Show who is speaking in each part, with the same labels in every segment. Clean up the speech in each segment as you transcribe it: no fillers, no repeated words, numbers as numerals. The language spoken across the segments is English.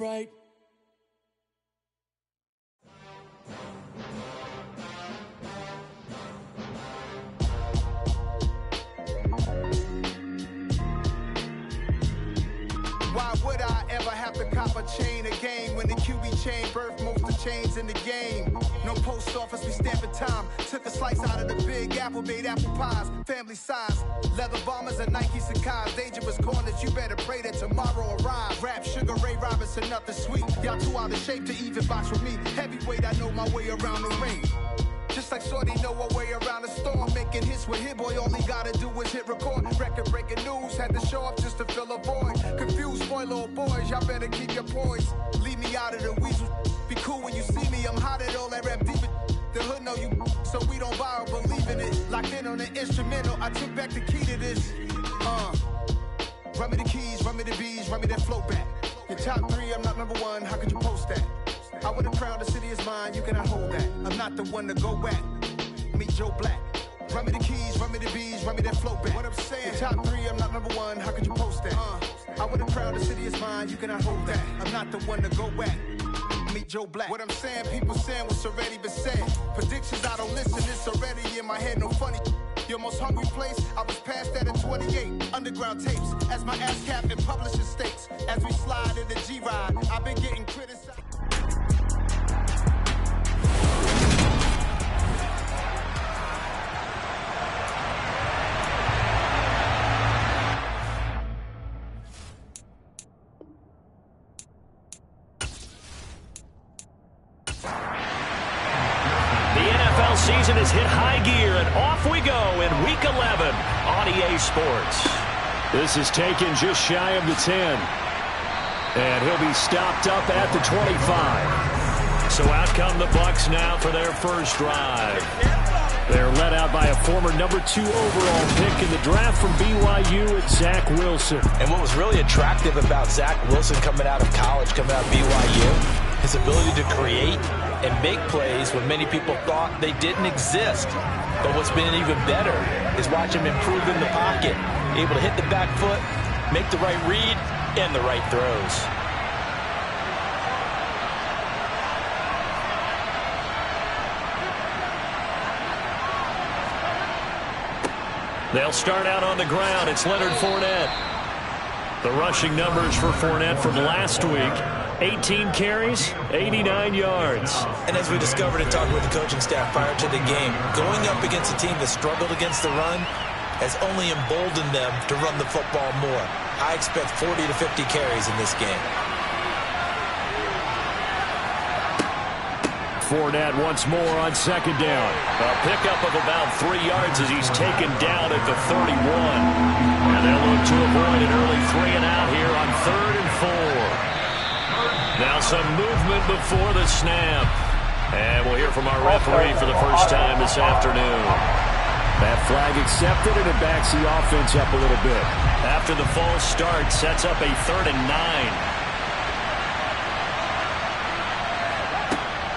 Speaker 1: bright.
Speaker 2: Why would I ever have to cop a chain again when the QB chain birthed most of chains in the game? No post office, we stamping time. Took a slice out of the Big Apple, made apple pies, family size. Leather bombers and Nike Sacai's. Dangerous corners, you better pray that tomorrow arrives. Rap, Sugar Ray Robinson, nothing sweet. Y'all too out of shape to even box with me. Heavyweight, I know my way around the ring. Just like Shorty know her way around the storm. Making hits with Hit Boy, all he gotta do is hit record. Record-breaking news, had to show up just to fill a void. Confused, spoiled little boys, y'all better keep your poise. Leave me out of the weasel. Be cool when you see me, I'm hot at all that rap deep. The hood know you, so we don't borrow, believe in it. Locked in on the instrumental, I took back the key to this. Run me the keys, run me the bees, run me that flow back. Your top 3, I'm not number 1, how could you post that? I would have crowned the city is mine, you cannot hold that. I'm not the one to go back. Meet Joe Black. Run me the keys, run me the bees, run me that flow back. What I'm saying, top 3, I'm not number 1, how could you post that? I would have crowned the city is mine, you cannot hold that. I'm not the one to go back. Meet Joe Black. What I'm saying, people saying what's already been said. Predictions, I don't listen, it's already in my head, no funny. Your most hungry place, I was past that at 28. Underground tapes, as my ass cap in publishing states. As we slide in the G-Ride, I've been getting criticized.
Speaker 3: Season has hit high gear, and off we go in Week 11 on EA Sports. This is taken just shy of the 10. And he'll be stopped up at the 25. So out come the Bucs now for their first drive. They're led out by a former number 2 overall pick in the draft from BYU, it's Zach Wilson.
Speaker 4: And what was really attractive about Zach Wilson coming out of college, coming out of BYU, his ability to create and make plays when many people thought they didn't exist. But what's been even better is watch him improve in the pocket, able to hit the back foot, make the right read, and the right throws.
Speaker 3: They'll start out on the ground. It's Leonard Fournette. The rushing numbers for Fournette from last week. 18 carries, 89 yards.
Speaker 4: And as we discovered in talking with the coaching staff prior to the game, going up against a team that struggled against the run has only emboldened them to run the football more. I expect 40 to 50 carries in this game.
Speaker 3: Fournette once more on second down. A pickup of about 3 yards as he's taken down at the 31. And they'll look to avoid an early 3 and out here on 3rd and 4. Now some movement before the snap. And we'll hear from our referee for the first time this afternoon.
Speaker 5: That flag accepted, and it backs the offense up a little bit.
Speaker 3: After the false start, sets up a 3rd and 9.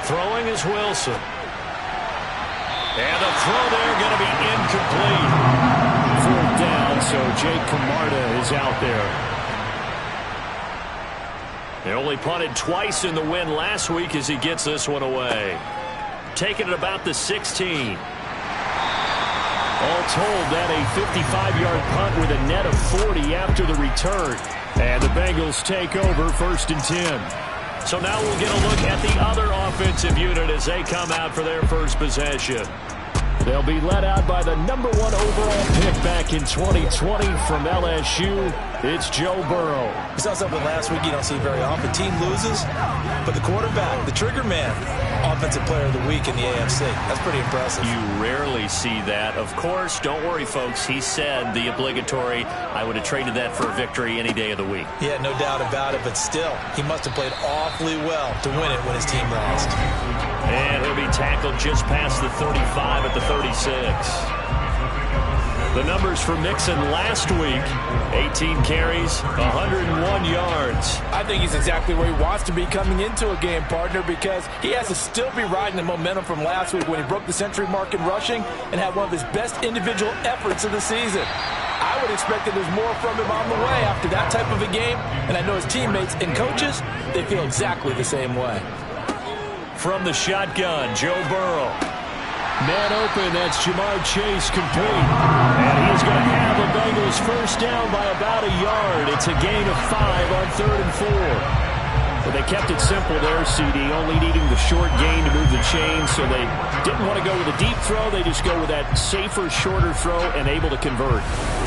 Speaker 3: Throwing is Wilson. And the throw there going to be incomplete.
Speaker 5: 4th down, so Jake Camarda is out there.
Speaker 3: They only punted twice in the win last week as he gets this one away. Taking it about the 16. All told, that a 55-yard punt with a net of 40 after the return.
Speaker 5: And the Bengals take over 1st and 10.
Speaker 3: So now we'll get a look at the other offensive unit as they come out for their first possession.
Speaker 5: They'll be led out by the number 1 overall pick back in 2020 from LSU. It's Joe Burrow.
Speaker 4: We saw something last week you don't see very often. Team loses, but the quarterback, the trigger man, offensive player of the week in the AFC. That's pretty impressive.
Speaker 3: You rarely see that. Of course, don't worry, folks. He said the obligatory, I would have traded that for a victory any day of the week.
Speaker 4: Yeah, no doubt about it, but still, he must have played awfully well to win it when his team lost.
Speaker 3: And he'll be tackled just past the 35 at the 36. The numbers for Mixon last week, 18 carries, 101 yards.
Speaker 6: I think he's exactly where he wants to be coming into a game, partner, because he has to still be riding the momentum from last week when he broke the century mark in rushing and had one of his best individual efforts of the season. I I would expect that there's more from him on the way after that type of a game. And I know his teammates and coaches, they feel exactly the same way.
Speaker 3: From the shotgun, Joe Burrow.
Speaker 5: Man open, that's Jamar Chase complete. And he's going to have the Bengals first down by about a yard. It's a gain of 5 on 3rd and 4. But they kept it simple there, CD, only needing the short gain to move the chain, so they didn't want to go with a deep throw. They just go with that safer, shorter throw and able to convert.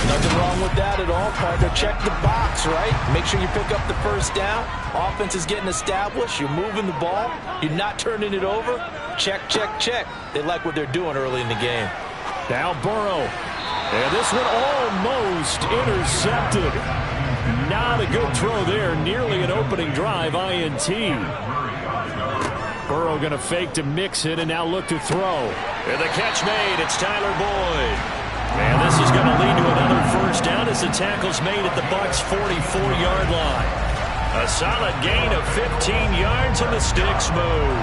Speaker 6: Nothing wrong with that at all, partner. Check the box, right? Make sure you pick up the first down. Offense is getting established. You're moving the ball. You're not turning it over. Check, check, check. They like what they're doing early in the game.
Speaker 5: Now Burrow. And this one almost intercepted. Not a good throw there. Nearly an opening drive, INT. Burrow going to fake to mix it and now look to throw.
Speaker 3: And the catch made. It's Tyler Boyd. And this is going to lead to another first down as the tackle's made at the Bucs' 44-yard line. A solid gain of 15 yards and the sticks move.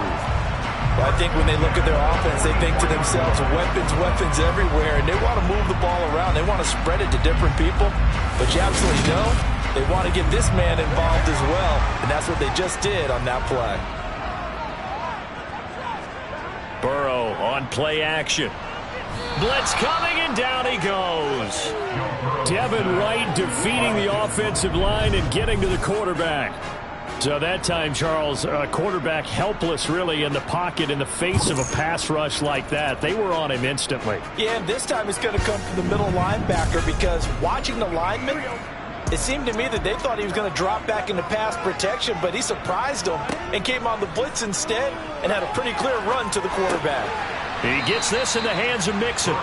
Speaker 6: Well, I think when they look at their offense, they think to themselves, weapons, weapons everywhere, and they want to move the ball around. They want to spread it to different people, but you absolutely know they want to get this man involved as well, and that's what they just did on that play.
Speaker 3: Burrow on play action. Blitz coming, and down he goes.
Speaker 5: Devin Wright defeating the offensive line and getting to the quarterback. So that time, Charles, quarterback helpless really in the pocket in the face of a pass rush like that. They were on him instantly.
Speaker 6: Yeah, and this time it's going to come from the middle linebacker because watching the lineman, it seemed to me that they thought he was going to drop back into pass protection, but he surprised them and came on the blitz instead and had a pretty clear run to the quarterback.
Speaker 3: He gets this in the hands of Mixon.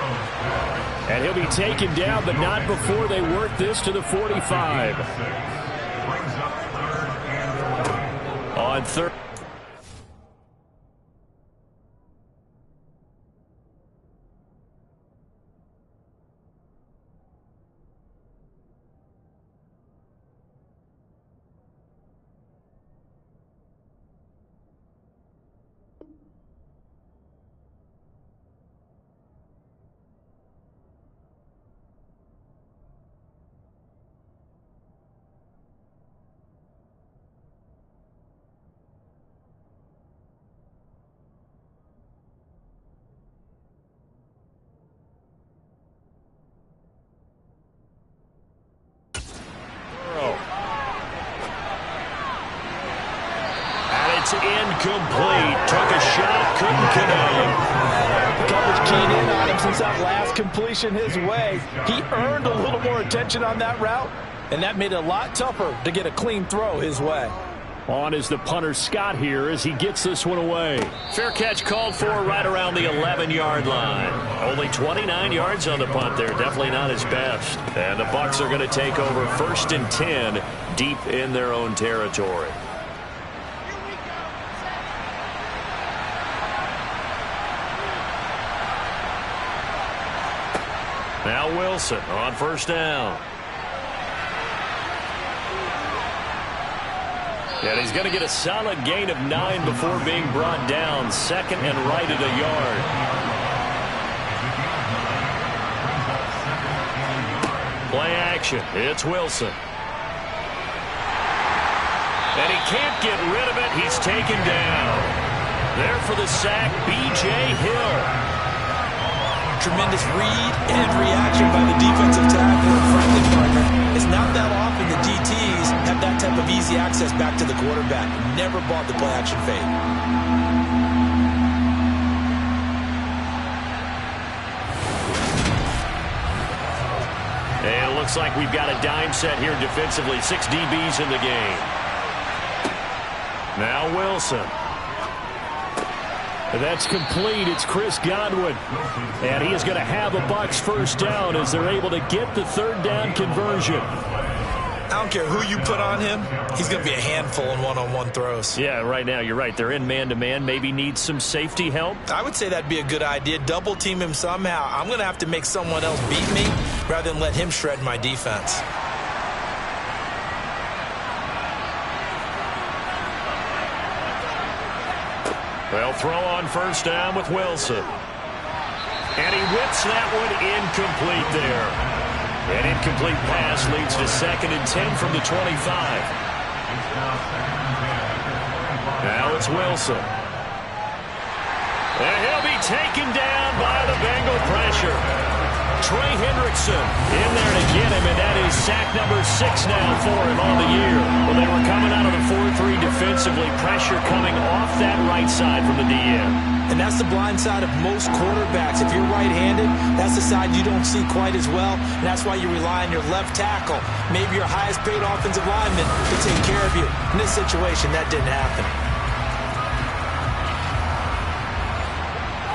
Speaker 5: And he'll be taken down, but not before they work this to the 45.
Speaker 3: On third. Incomplete. Took a shot, couldn't connect.
Speaker 6: Coverage keyed in on him since that last completion his way. He earned a little more attention on that route, and that made it a lot tougher to get a clean throw his way.
Speaker 5: On is the punter Scott here as he gets this one away.
Speaker 3: Fair catch called for right around the 11-yard line. Only 29 yards on the punt there. Definitely not his best. And the Bucs are going to take over 1st and 10 deep in their own territory. Now Wilson on first down. And he's going to get a solid gain of 9 before being brought down. 2nd and right at a yard. Play action. It's Wilson. And he can't get rid of it. He's taken down. There for the sack, B.J. Hill.
Speaker 6: Tremendous read and reaction by the defensive tackle and friendly partner. It's not that often the DTs have that type of easy access back to the quarterback. Never bought the play action fake.
Speaker 3: And it looks like we've got a dime set here defensively. 6 DBs in the game. Now Wilson.
Speaker 5: That's complete. It's Chris Godwin. And he is going to have a Bucs first down as they're able to get the 3rd down conversion.
Speaker 6: I don't care who you put on him. He's going to be a handful in one-on-one throws.
Speaker 3: Yeah, right now you're right. They're in man-to-man. Maybe need some safety help.
Speaker 6: I would say that'd be a good idea. Double team him somehow. I'm going to have to make someone else beat me rather than let him shred my defense.
Speaker 3: They'll throw on first down with Wilson. And he whips that one incomplete there. An incomplete pass leads to 2nd and 10 from the 25. Now it's Wilson. And he'll be taken down by the Bengal pressure. Trey Hendrickson in there to get him, and that is sack number 6 now for him on the year. Well, they were coming out of the 4-3 defensively. Pressure coming off that right side from the DN.
Speaker 6: And that's the blind side of most quarterbacks. If you're right-handed, that's the side you don't see quite as well. And that's why you rely on your left tackle, maybe your highest-paid offensive lineman, to take care of you. In this situation, that didn't happen.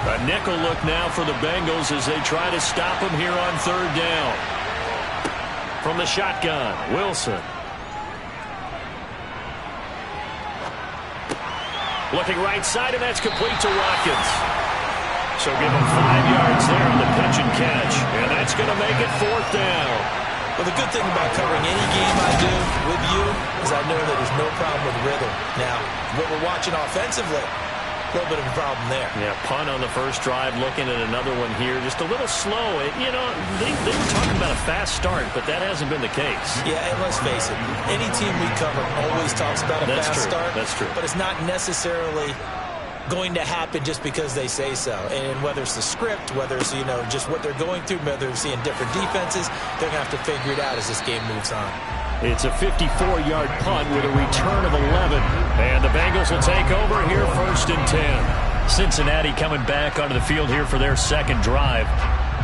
Speaker 3: A nickel look now for the Bengals as they try to stop him here on 3rd down. From the shotgun, Wilson. Looking right side, and that's complete to Watkins. So give him 5 yards there on the pitch and catch. And that's going to make it 4th down.
Speaker 6: Well, the good thing about covering any game I do with you is I know that there's no problem with rhythm. Now, what we're watching offensively, a little bit of a problem there.
Speaker 3: Yeah, punt on the first drive, looking at another one here. Just a little slow. You know, they were talking about a fast start, but that hasn't been the case.
Speaker 6: Yeah, and let's face it, any team we cover always talks about a fast start.
Speaker 3: That's true.
Speaker 6: But it's not necessarily going to happen just because they say so. And whether it's the script, whether it's, you know, just what they're going through, whether they're seeing different defenses, they're going to have to figure it out as this game moves on.
Speaker 3: It's a 54-yard punt with a return of 11. And the Bengals will take over here 1st and 10. Cincinnati coming back onto the field here for their 2nd drive.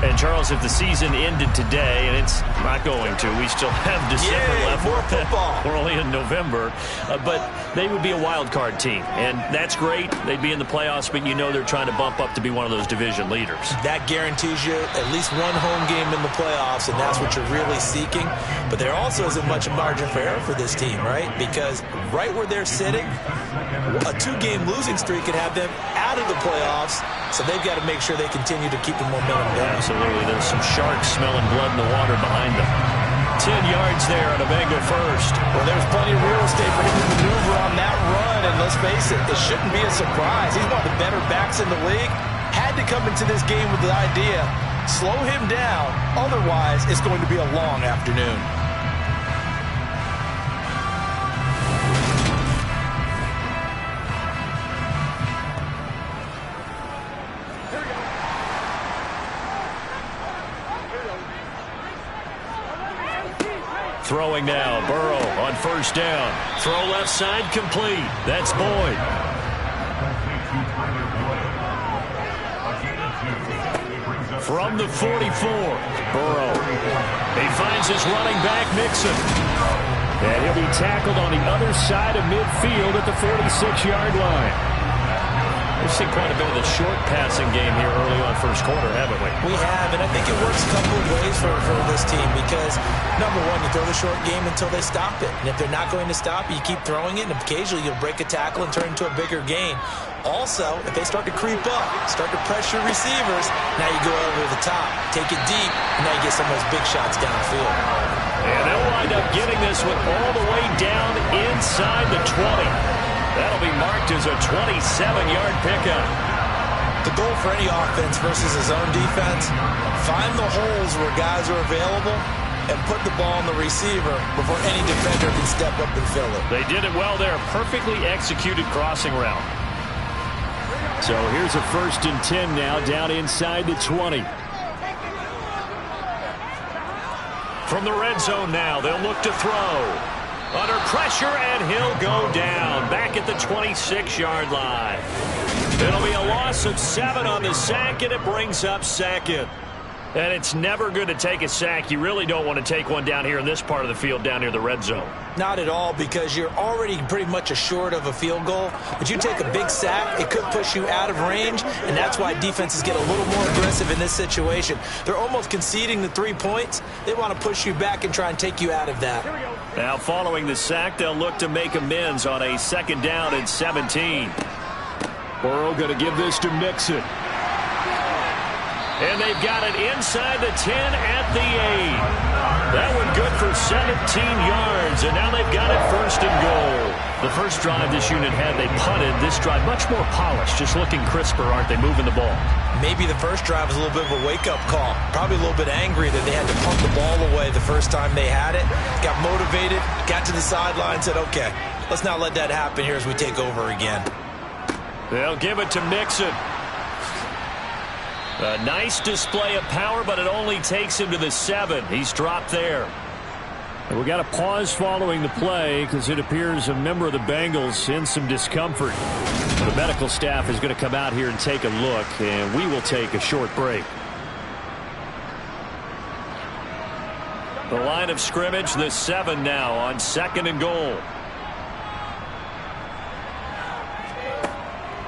Speaker 3: And, Charles, if the season ended today, and it's not going to, we still have December left.
Speaker 6: More football.
Speaker 3: We're only in November. But they would be a wild card team. And that's great. They'd be in the playoffs, but you know they're trying to bump up to be one of those division leaders.
Speaker 6: That guarantees you at least one home game in the playoffs, and that's what you're really seeking. But there also isn't much margin for error for this team, right? Because right where they're sitting, a 2-game losing streak could have them out of the playoffs, so they've got to make sure they continue to keep the momentum going.
Speaker 3: Absolutely. There's some sharks smelling blood in the water behind them. 10 yards there on a Bengal first.
Speaker 6: Well, there's plenty of real estate for him to maneuver on that run, and let's face it, it shouldn't be a surprise. He's one of the better backs in the league. Had to come into this game with the idea, slow him down, otherwise it's going to be a long afternoon.
Speaker 3: Throwing now, Burrow on 1st down. Throw left side, complete. That's Boyd. From the 44, Burrow. He finds his running back, Mixon. And he'll be tackled on the other side of midfield at the 46-yard line. We've seen quite a bit of the short passing game here early on 1st quarter, haven't we?
Speaker 6: We have, and I think it works a couple of ways for this team because, number one, you throw the short game until they stop it. And if they're not going to stop it, you keep throwing it, and occasionally you'll break a tackle and turn it into a bigger gain. Also, if they start to creep up, start to pressure receivers, now you go over the top, take it deep, and now you get some of those big shots downfield.
Speaker 3: And they'll wind up getting this one all the way down inside the 20. That'll be marked as a 27-yard pickup.
Speaker 6: The goal for any offense versus his own defense, find the holes where guys are available and put the ball on the receiver before any defender can step up and fill it.
Speaker 3: They did it well there. Perfectly executed crossing route. So here's a 1st and 10 now down inside the 20. From the red zone now, they'll look to throw. Under pressure, and he'll go down back at the 26-yard line. It'll be a loss of 7 on the sack, and it brings up 2nd. And it's never good to take a sack. You really don't want to take one down here in this part of the field, down near the red zone.
Speaker 6: Not at all, because you're already pretty much assured of a field goal. But you take a big sack, it could push you out of range, and that's why defenses get a little more aggressive in this situation. They're almost conceding the 3 points. They want to push you back and try and take you out of that.
Speaker 3: Now, following the sack, they'll look to make amends on a 2nd down and 17. Burrow going to give this to Mixon. And they've got it inside the 10 at the 8. That one good for 17 yards, and now they've got it first and goal. The first drive this unit had, they punted. This drive much more polished, just looking crisper, aren't they, moving the ball?
Speaker 6: Maybe the first drive was a little bit of a wake-up call. Probably a little bit angry that they had to punt the ball away the first time they had it. Got motivated, got to the sideline, said, okay, let's not let that happen here as we take over again.
Speaker 3: They'll give it to Mixon. A nice display of power, but it only takes him to the 7. He's dropped there. And we got a pause following the play because it appears a member of the Bengals in some discomfort. The medical staff is going to come out here and take a look, and we will take a short break. The line of scrimmage, the 7 now on 2nd and goal.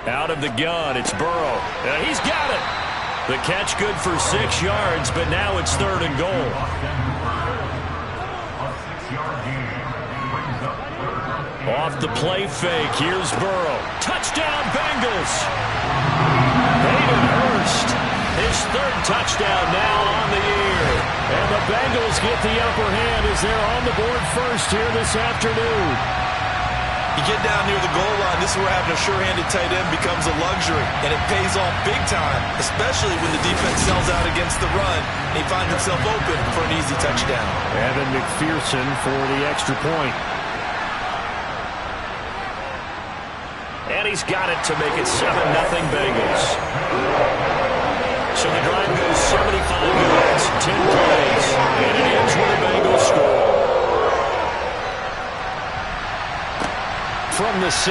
Speaker 3: Out of the gun, it's Burrow. He's got it. The catch good for 6 yards, but now it's 3rd and goal. Off the play fake, here's Burrow. Touchdown, Bengals. Hayden Hurst, his 3rd touchdown now on the year. And the Bengals get the upper hand as they're on the board first here this afternoon.
Speaker 6: You get down near the goal line, this is where having a sure-handed tight end becomes a luxury, and it pays off big time, especially when the defense sells out against the run, and he finds himself open for an easy touchdown.
Speaker 3: Evan McPherson for the extra point. And he's got it to make it 7-0 Bengals. So the drive goes 75 yards, 10 plays, and it ends with a Bengals score. From the 6.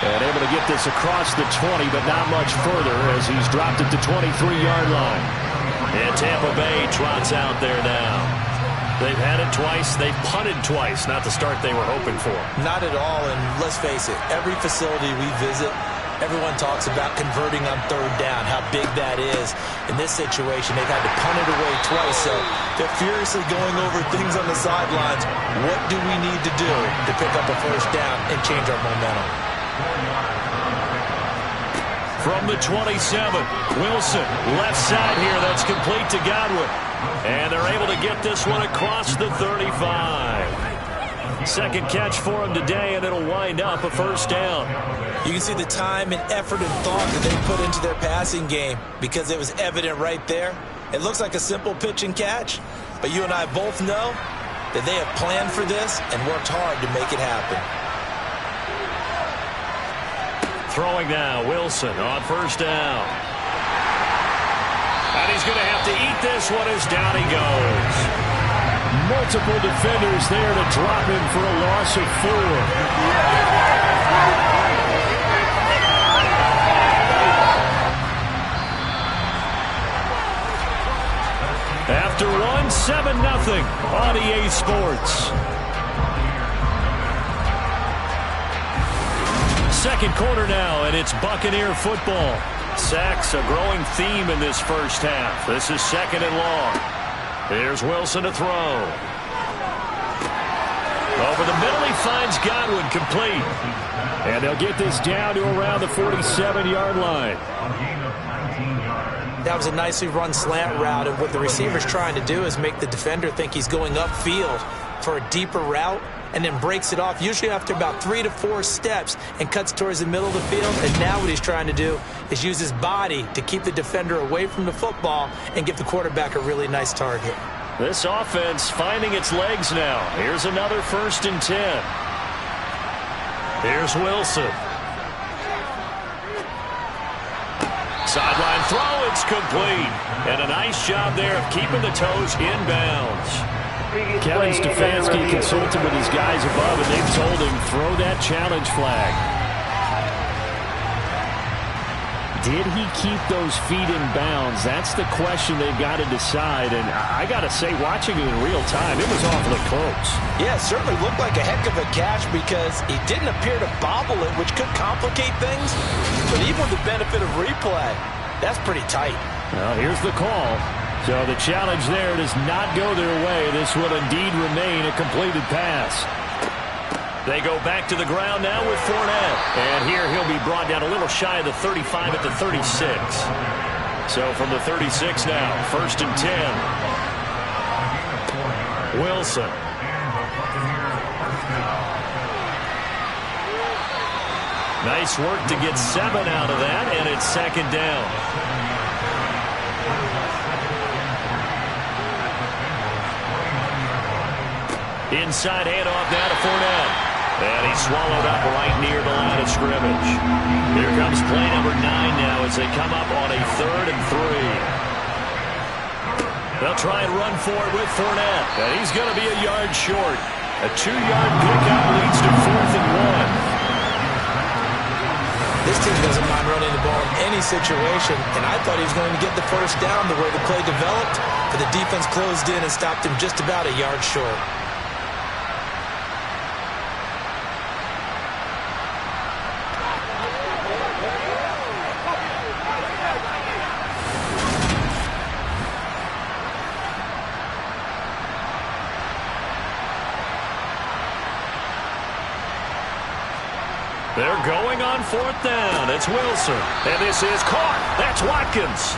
Speaker 3: And able to get this across the 20, but not much further as he's dropped it to 23-yard line. And Tampa Bay trots out there now. They've had it twice. They've punted twice. Not the start they were hoping for.
Speaker 6: Not at all, and let's face it, every facility we visit, everyone talks about converting on 3rd down, how big that is. In this situation, they've had to punt it away twice, so they're furiously going over things on the sidelines. What do we need to do to pick up a 1st down and change our momentum?
Speaker 3: From the 27, Wilson, left side here. That's complete to Godwin. And they're able to get this one across the 35. 2nd catch for him today, and it'll wind up a 1st down.
Speaker 6: You can see the time and effort and thought that they put into their passing game because it was evident right there. It looks like a simple pitch and catch, but you and I both know that they have planned for this and worked hard to make it happen.
Speaker 3: Throwing now, Wilson on 1st down. And he's going to have to eat this one as down he goes. Multiple defenders there to drop him for a loss of 4. After 7-0 on EA Sports. 2nd quarter now, and it's Buccaneer football. Sacks a growing theme in this first half. This is 2nd and long. Here's Wilson to throw. Over the middle, he finds Godwin complete. And they'll get this down to around the 47-yard line.
Speaker 6: That was a nicely run slant route, and what the receiver's trying to do is make the defender think he's going upfield for a deeper route, and then breaks it off, usually after about 3 to 4 steps, and cuts towards the middle of the field. And now what he's trying to do is use his body to keep the defender away from the football and give the quarterback a really nice target.
Speaker 3: This offense finding its legs now. Here's another 1st and 10. Here's Wilson. Sideline throw, it's complete. And a nice job there of keeping the toes inbounds. Kevin Stefanski consulted with his guys above, and they've told him, throw that challenge flag. Did he keep those feet in bounds? That's the question they've got to decide. And I got to say, watching it in real time, it was awfully close.
Speaker 6: Yeah, it certainly looked like a heck of a catch because he didn't appear to bobble it, which could complicate things. But even with the benefit of replay, that's pretty tight.
Speaker 3: Well, here's the call. So the challenge there does not go their way. This will indeed remain a completed pass. They go back to the ground now with Fournette. And here he'll be brought down a little shy of the 35 at the 36. So from the 36 now, 1st and 10. Wilson. Nice work to get 7 out of that, and it's 2nd down. Inside handoff now to Fournette. And he's swallowed up right near the line of scrimmage. Here comes play number 9 now as they come up on a 3rd and 3. They'll try and run for it with Fournette. And he's going to be a yard short. A 2-yard pickup leads to 4th and 1.
Speaker 6: This team doesn't mind running the ball in any situation, and I thought he was going to get the first down the way the play developed, but the defense closed in and stopped him just about a yard short.
Speaker 3: They're going on 4th down. It's Wilson. And this is caught. That's Watkins.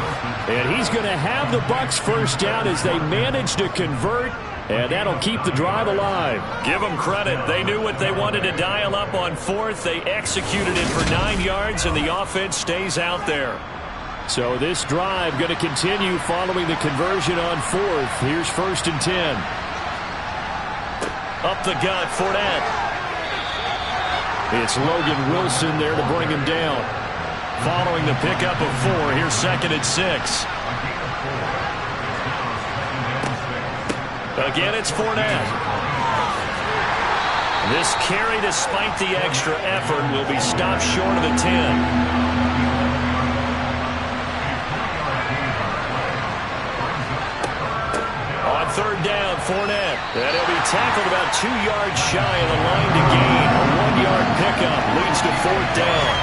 Speaker 5: And he's going to have the Bucs first down as they manage to convert, and that'll keep the drive alive.
Speaker 3: Give them credit. They knew what they wanted to dial up on 4th. They executed it for 9 yards, and the offense stays out there.
Speaker 5: So this drive going to continue following the conversion on 4th. Here's 1st and 10.
Speaker 3: Up the gut, Fournette.
Speaker 5: It's Logan Wilson there to bring him down.
Speaker 3: Following the pickup of 4, here's 2nd and 6. Again, it's Fournette. This carry, despite the extra effort, will be stopped short of the 10. On 3rd down, Fournette. And he'll be tackled about 2 yards shy of the line to gain. A 1-yard pickup leads to 4th down.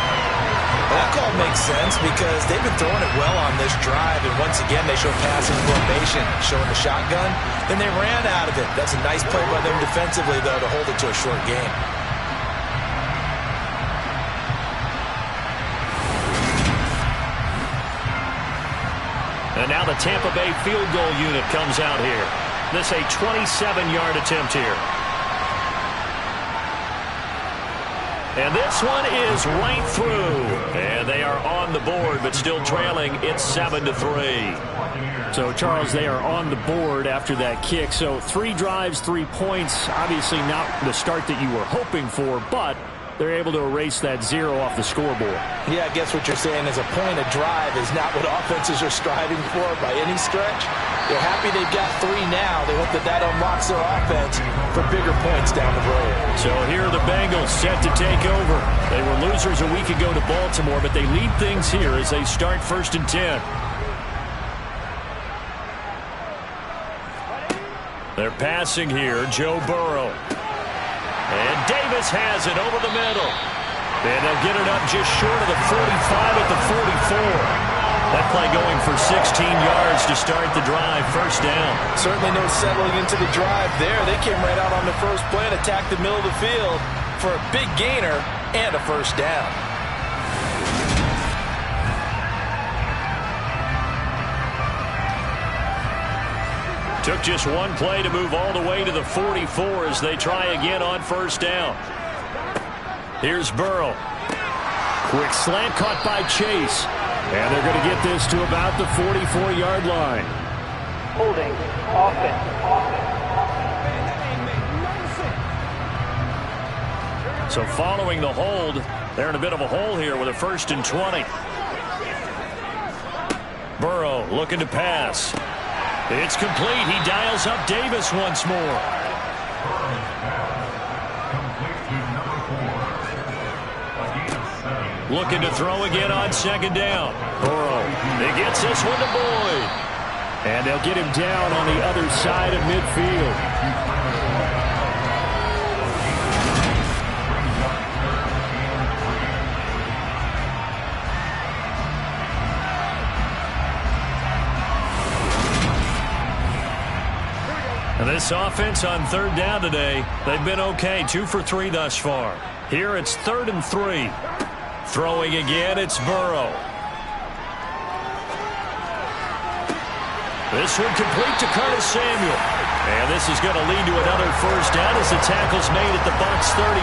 Speaker 6: That call makes sense because they've been throwing it well on this drive, and once again they show passing formation, showing the shotgun. Then they ran out of it. That's a nice play by them defensively, though, to hold it to a short game.
Speaker 3: And now the Tampa Bay field goal unit comes out here. This a 27-yard attempt here. And this one is right through. And they are on the board, but still trailing. It's 7-3.
Speaker 5: So, Charles, they are on the board after that kick. So 3 drives, 3 points. Obviously not the start that you were hoping for, but they're able to erase that 0 off the scoreboard.
Speaker 6: Yeah, I guess what you're saying is a point a drive is not what offenses are striving for by any stretch. They're happy they've got 3 now. They hope that that unlocks their offense for bigger points down the road.
Speaker 3: So here are the Bengals set to take over. They were losers a week ago to Baltimore, but they lead things here as they start 1st and 10. They're passing here, Joe Burrow. And Davis has it over the middle. And they'll get it up just short of the 45 at the 44. That play going for 16 yards to start the drive. 1st down.
Speaker 6: Certainly no settling into the drive there. They came right out on the first play and attacked the middle of the field for a big gainer and a 1st down.
Speaker 3: Took just one play to move all the way to the 44 as they try again on 1st down. Here's Burrow.
Speaker 5: Quick slant caught by Chase. And they're going to get this to about the 44-yard line.
Speaker 1: Holding offense.
Speaker 3: So following the hold, they're in a bit of a hole here with a 1st and 20. Burrow looking to pass. It's complete. He dials up Davis once more. Looking to throw again on 2nd down. Burrow. He gets this one to Boyd.
Speaker 5: And they'll get him down on the other side of midfield.
Speaker 3: And this offense on 3rd down today, they've been okay. 2 for 3 thus far. Here it's 3rd and 3. Throwing again, it's Burrow. This one complete to Curtis Samuel. And this is going to lead to another first down as the tackle's made at the Bucs 37.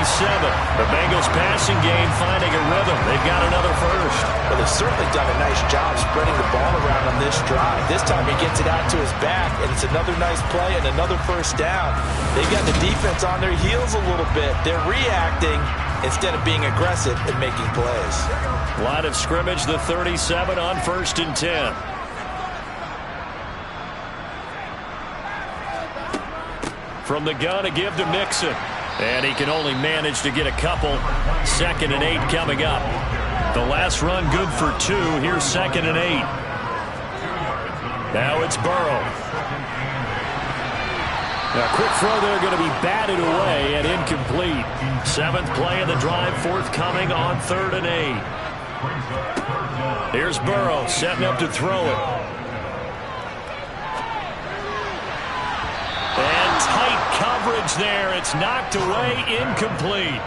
Speaker 3: The Bengals passing game finding a rhythm. They've got another first.
Speaker 4: Well, they've certainly done a nice job spreading the ball around on this drive. This time he gets it out to his back, and it's another nice play and another first down. They've got the defense on their heels a little bit. They're reacting instead of being aggressive and making plays.
Speaker 3: Line of scrimmage, the 37 on 1st and 10. From the gun, a give to Mixon. And he can only manage to get a couple. 2nd and 8 coming up. The last run good for 2. Here's 2nd and 8. Now it's Burrow. A quick throw there going to be batted away and incomplete. 7th play of the drive, forthcoming on 3rd and 8. Here's Burrow setting up to throw it. And tight coverage there. It's knocked away, incomplete.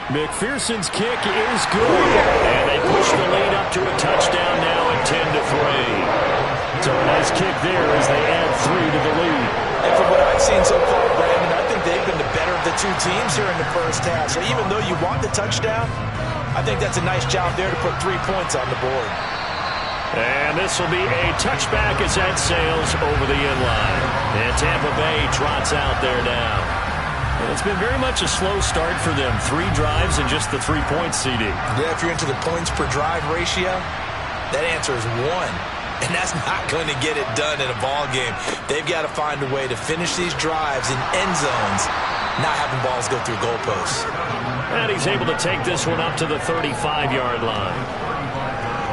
Speaker 3: McPherson's kick is good. And they push the lead up to a touchdown now at 10-3. So a nice kick there as they add 3 to the lead.
Speaker 4: And from what I've seen so far, Brandon, I think they've been the better of the two teams here in the first half. So even though you want the touchdown, I think that's a nice job there to put 3 points on the board.
Speaker 3: And this will be a touchback as that sails over the inline. And Tampa Bay trots out there now. And it's been very much a slow start for them. 3 drives and just the 3 points, CD.
Speaker 4: Yeah, if you're into the points per drive ratio, that answer is 1. And that's not going to get it done in a ball game. They've got to find a way to finish these drives in end zones, not having balls go through goalposts.
Speaker 3: And he's able to take this one up to the 35-yard line.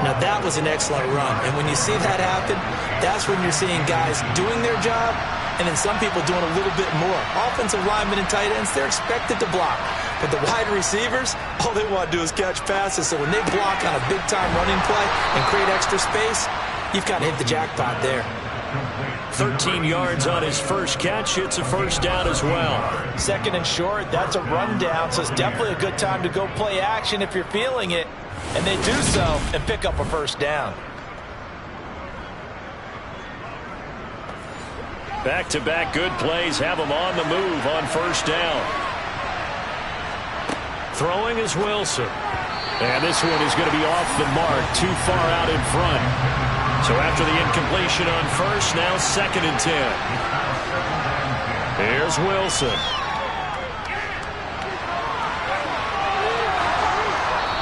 Speaker 4: Now that was an excellent run. And when you see that happen, that's when you're seeing guys doing their job and then some people doing a little bit more. Offensive linemen and tight ends, they're expected to block. But the wide receivers, all they want to do is catch passes. So when they block on a big-time running play and create extra space, you've got to hit the jackpot there.
Speaker 3: 13 yards on his first catch. It's a first down as well.
Speaker 4: 2nd and short, that's a rundown, so it's definitely a good time to go play action if you're feeling it. And they do so and pick up a first down.
Speaker 3: Back-to-back good plays have them on the move on first down. Throwing is Wilson. And this one is going to be off the mark, too far out in front. So after the incompletion on first, now 2nd and 10. Here's Wilson.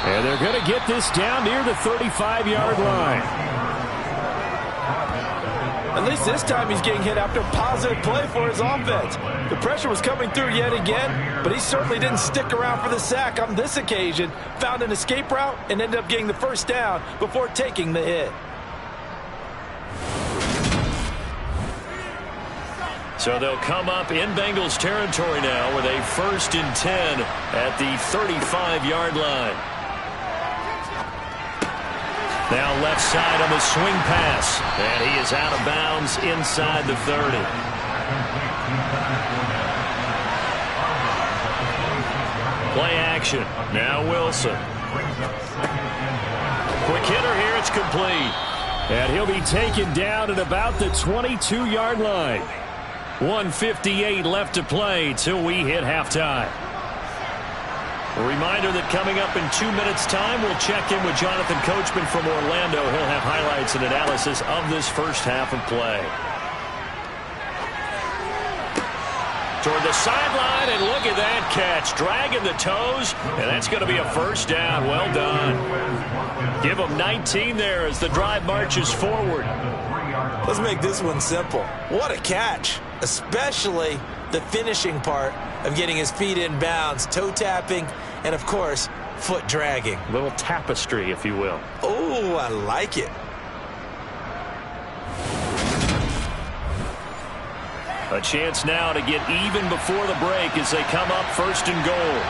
Speaker 3: And they're going to get this down near the 35-yard line.
Speaker 4: At least this time he's getting hit after a positive play for his offense. The pressure was coming through yet again, but he certainly didn't stick around for the sack on this occasion. Found an escape route and ended up getting the first down before taking the hit.
Speaker 3: So they'll come up in Bengals territory now with a 1st and 10 at the 35-yard line. Now left side on the swing pass. And he is out of bounds inside the 30. Play action. Now Wilson. Quick hitter here. It's complete. And he'll be taken down at about the 22-yard line. 1:58 left to play till we hit halftime. A reminder that coming up in 2 minutes' time, we'll check in with Jonathan Coachman from Orlando. He'll have highlights and analysis of this first half of play. Toward the sideline, and look at that catch. Dragging the toes, and that's going to be a first down. Well done. Give them 19 there as the drive marches forward.
Speaker 4: Let's make this one simple. What a catch, especially the finishing part of getting his feet in bounds, toe tapping, and of course, foot dragging.
Speaker 3: A little tapestry, if you will.
Speaker 4: Oh, I like it.
Speaker 3: A chance now to get even before the break as they come up 1st and goal.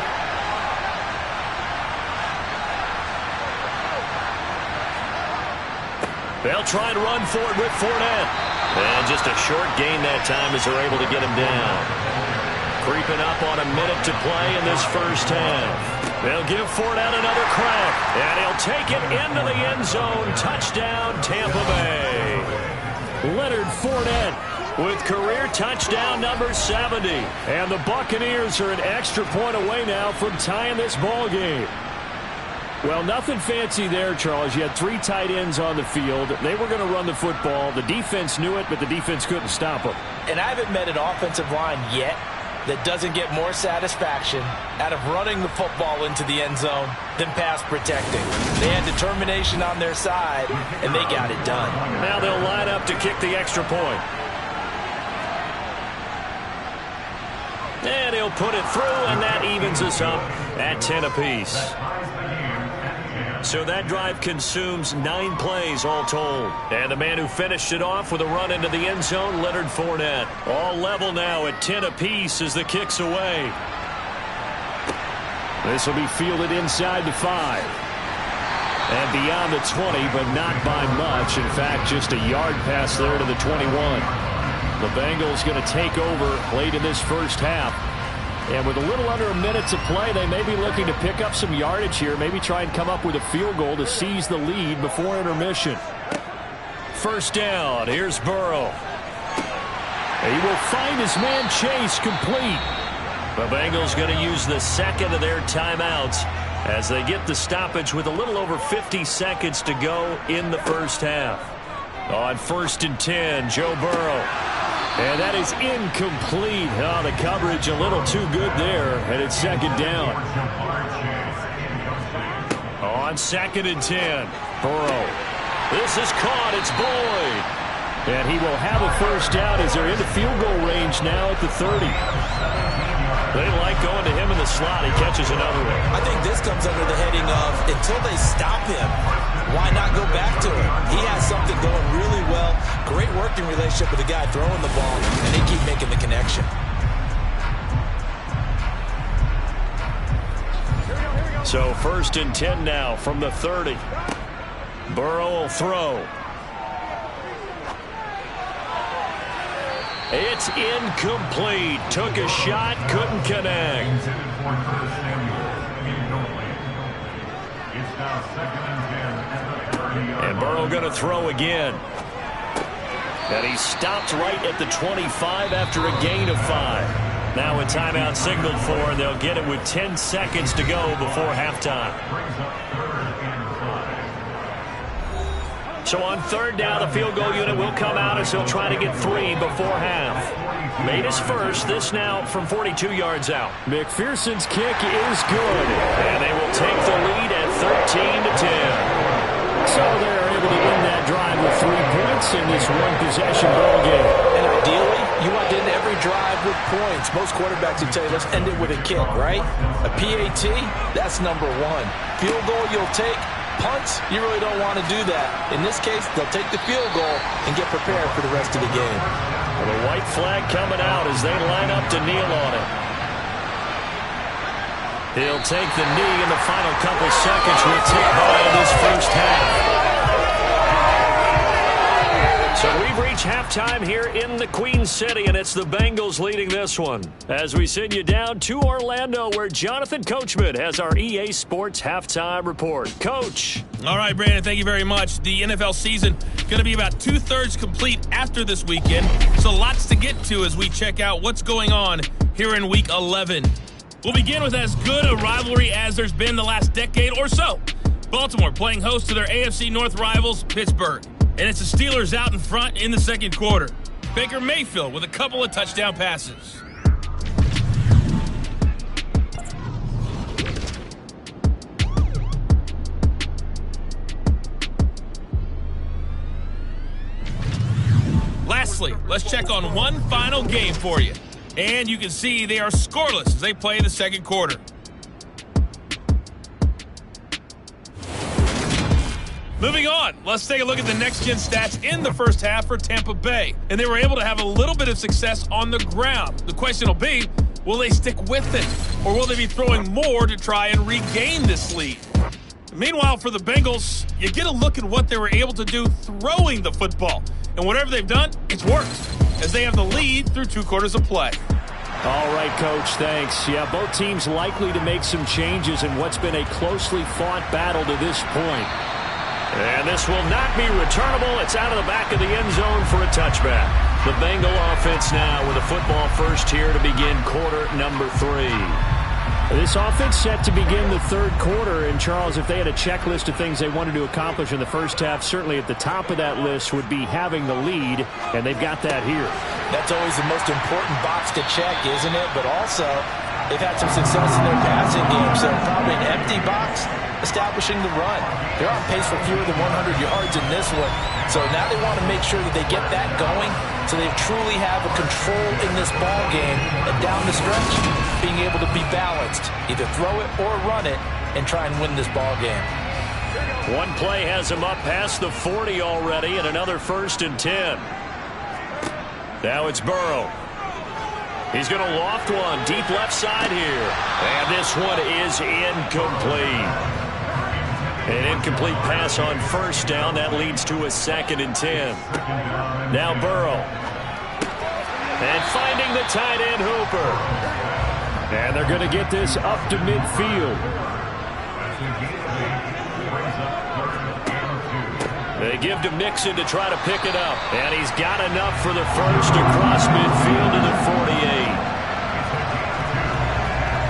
Speaker 3: They'll try to run for it with Fournette. And just a short gain that time as they're able to get him down. Creeping up on a minute to play in this first half. They'll give Fournette another crack, and he'll take it into the end zone. Touchdown, Tampa Bay. Leonard Fournette with career touchdown number 70. And the Buccaneers are an extra point away now from tying this ball game. Well, nothing fancy there, Charles. You had 3 tight ends on the field. They were going to run the football. The defense knew it, but the defense couldn't stop them.
Speaker 4: And I haven't met an offensive line yet that doesn't get more satisfaction out of running the football into the end zone than pass protecting. They had determination on their side, and they got it done.
Speaker 3: Now they'll line up to kick the extra point. And he'll put it through, and that evens us up at 10 apiece. So that drive consumes 9 plays all told. And the man who finished it off with a run into the end zone, Leonard Fournette. All level now at 10 apiece as the kick's away. This will be fielded inside the 5. And beyond the 20, but not by much. In fact, just a yard pass there to the 21. The Bengals going to take over late in this first half. And with a little under a minute to play, they may be looking to pick up some yardage here, maybe try and come up with a field goal to seize the lead before intermission. First down, here's Burrow. He will find his man Chase complete. The Bengals going to use the second of their timeouts as they get the stoppage with a little over 50 seconds to go in the first half. On 1st and 10, Joe Burrow. And that is incomplete. Oh, the coverage a little too good there, and it's second down. On 2nd and 10, Burrow. This is caught. It's Boyd. And he will have a first down as they're into field goal range now at the 30. They like going to him in the slot. He catches another one.
Speaker 4: I think this comes under the heading of until they stop him, why not go back to him? He has something going really well. Great working relationship with the guy throwing the ball, and they keep making the connection.
Speaker 3: So 1st and 10 now from the 30. Burrow will throw. It's incomplete. Took a shot, couldn't connect. And Burrow going to throw again. And he stopped right at the 25 after a gain of 5. Now a timeout signaled for, and they'll get it with 10 seconds to go before halftime. So on 3rd down, the field goal unit will come out as he'll try to get 3 before half. Made his first. This now from 42 yards out. McPherson's kick is good. And they will take the lead at 13-10. So they're able to win that drive with 3 points in this one-possession ball game.
Speaker 4: And ideally, you want to end every drive with points. Most quarterbacks would tell you, let's end it with a kick, right? A PAT, that's number 1. Field goal you'll take. Punts, you really don't want to do that. In this case, they'll take the field goal and get prepared for the rest of the game.
Speaker 3: Well, the white flag coming out as they line up to kneel on it. He'll take the knee in the final couple seconds. We'll tick by this first half. So we've reached halftime here in the Queen City, and it's the Bengals leading this one. As we send you down to Orlando, where Jonathan Coachman has our EA Sports halftime report. Coach.
Speaker 7: All right, Brandon, thank you very much. The NFL season going to be about 2/3 complete after this weekend, so lots to get to as we check out what's going on here in Week 11. We'll begin with as good a rivalry as there's been the last decade or so. Baltimore playing host to their AFC North rivals, Pittsburgh. And it's the Steelers out in front in the second quarter. Baker Mayfield with a couple of touchdown passes. Lastly, let's check on one final game for you. And you can see they are scoreless as they play the second quarter. Moving on, let's take a look at the next-gen stats in the first half for Tampa Bay. And they were able to have a little bit of success on the ground. The question will be, will they stick with it? Or will they be throwing more to try and regain this lead? Meanwhile, for the Bengals, you get a look at what they were able to do throwing the football. And whatever they've done, it's worked, as they have the lead through 2 quarters of play.
Speaker 5: All right, Coach, thanks. Yeah, both teams likely to make some changes in what's been a closely fought battle to this point.
Speaker 3: And this will not be returnable. It's out of the back of the end zone for a touchback. The Bengal offense now with a football first here to begin quarter number 3.
Speaker 5: This offense set to begin the third quarter. And, Charles, if they had a checklist of things they wanted to accomplish in the first half, certainly at the top of that list would be having the lead, and they've got that here.
Speaker 4: That's always the most important box to check, isn't it? But also, they've had some success in their passing game, so probably an empty box establishing the run. They're on pace for fewer than 100 yards in this one. So now they want to make sure that they get that going so they truly have a control in this ball game. And down the stretch, being able to be balanced. Either throw it or run it and try and win this ball game.
Speaker 3: One play has him up past the 40 already and another 1st and 10. Now it's Burrow. He's going to loft one deep left side here. And this one is incomplete. An incomplete pass on 1st down. That leads to a 2nd and 10. Now Burrow. And finding the tight end Hooper.
Speaker 5: And they're going to get this up to midfield.
Speaker 3: They give to Mixon to try to pick it up. And he's got enough for the first across midfield to the 48.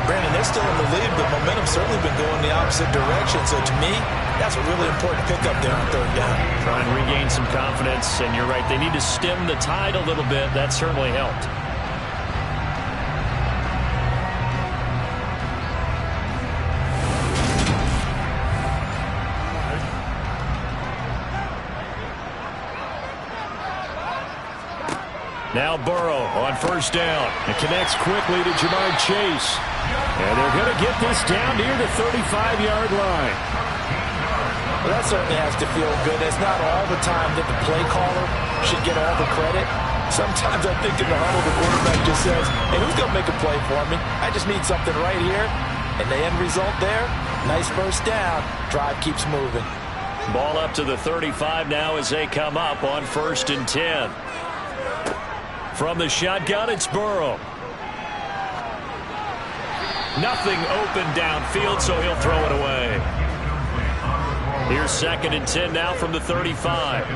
Speaker 4: Brandon, they're still in the lead, but momentum's certainly been going the opposite direction. So to me, that's a really important pickup there on 3rd down.
Speaker 3: Try and regain some confidence, and you're right. They need to stem the tide a little bit. That certainly helped. Now Burrow on 1st down.
Speaker 5: It connects quickly to Jamar Chase. And they're going to get this down near the 35-yard line.
Speaker 4: Well, that certainly has to feel good. It's not all the time that the play caller should get all the credit. Sometimes I think in the huddle, the quarterback just says, hey, who's going to make a play for me? I just need something right here. And the end result there, nice 1st down. Drive keeps moving.
Speaker 3: Ball up to the 35 now as they come up on 1st and 10. From the shotgun, it's Burrow. Nothing open downfield, so he'll throw it away. Here's 2nd and 10 now from the 35.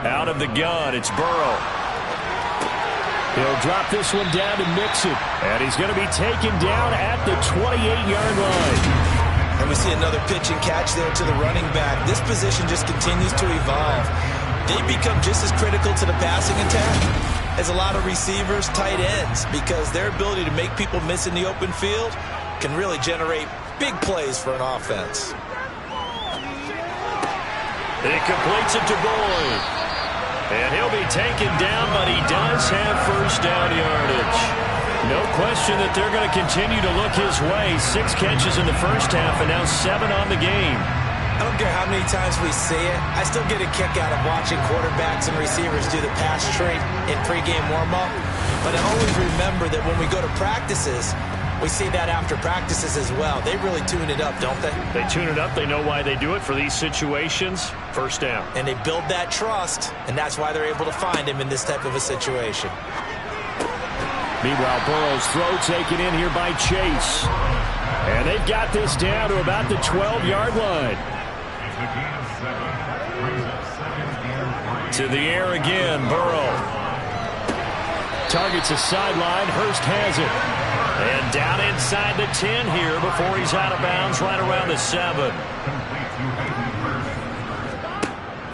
Speaker 3: Out of the gun, it's Burrow.
Speaker 5: He'll drop this one down to Mixon. And he's going to be taken down at the 28-yard line.
Speaker 6: And we see another pitch and catch there to the running back. This position just continues to evolve. They become just as critical to the passing attack as a lot of receivers, tight ends, because their ability to make people miss in the open field can really generate big plays for an offense.
Speaker 3: He completes it to Boyd. And he'll be taken down, but he does have 1st down yardage. No question that they're going to continue to look his way. 6 catches in the first half and now 7 on the game.
Speaker 6: I don't care how many times we see it. I still get a kick out of watching quarterbacks and receivers do the pass trade in pregame warm-up. But I always remember that when we go to practices, we see that after practices as well. They really tune it up, don't they?
Speaker 3: They tune it up. They know why they do it for these situations. 1st down.
Speaker 6: And they build that trust, and that's why they're able to find him in this type of a situation.
Speaker 5: Meanwhile, Burrow's throw taken in here by Chase. And they've got this down to about the 12-yard line.
Speaker 3: To the air again, Burrow.
Speaker 5: Targets a sideline. Hurst has it.
Speaker 3: And down inside the 10 here before he's out of bounds right around the 7.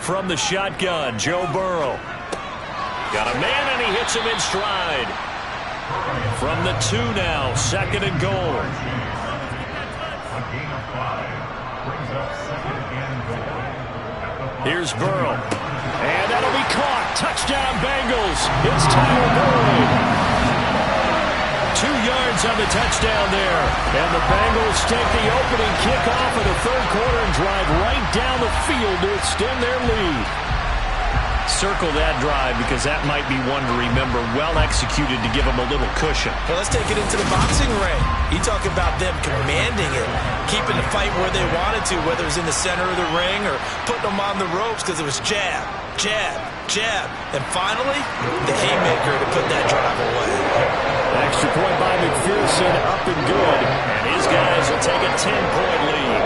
Speaker 3: From the shotgun, Joe Burrow. Got a man and he hits him in stride. From the 2 now, 2nd and goal. Here's Burrow. And that'll be caught. Touchdown Bengals. It's Tyler Boyd. 2 yards on the touchdown there. And the Bengals take the opening kickoff of the 3rd quarter and drive right down the field to extend their lead. Circle that drive because that might be one to remember. Well executed to give them a little cushion.
Speaker 6: Well, let's take it into the boxing ring. You talk about them commanding it, keeping the fight where they wanted to, whether it was in the center of the ring or putting them on the ropes because it was jab, jab, jab, and finally, the haymaker to put that drive away.
Speaker 5: Extra point by McPherson, up and good.
Speaker 3: And his guys will take a 10-point lead.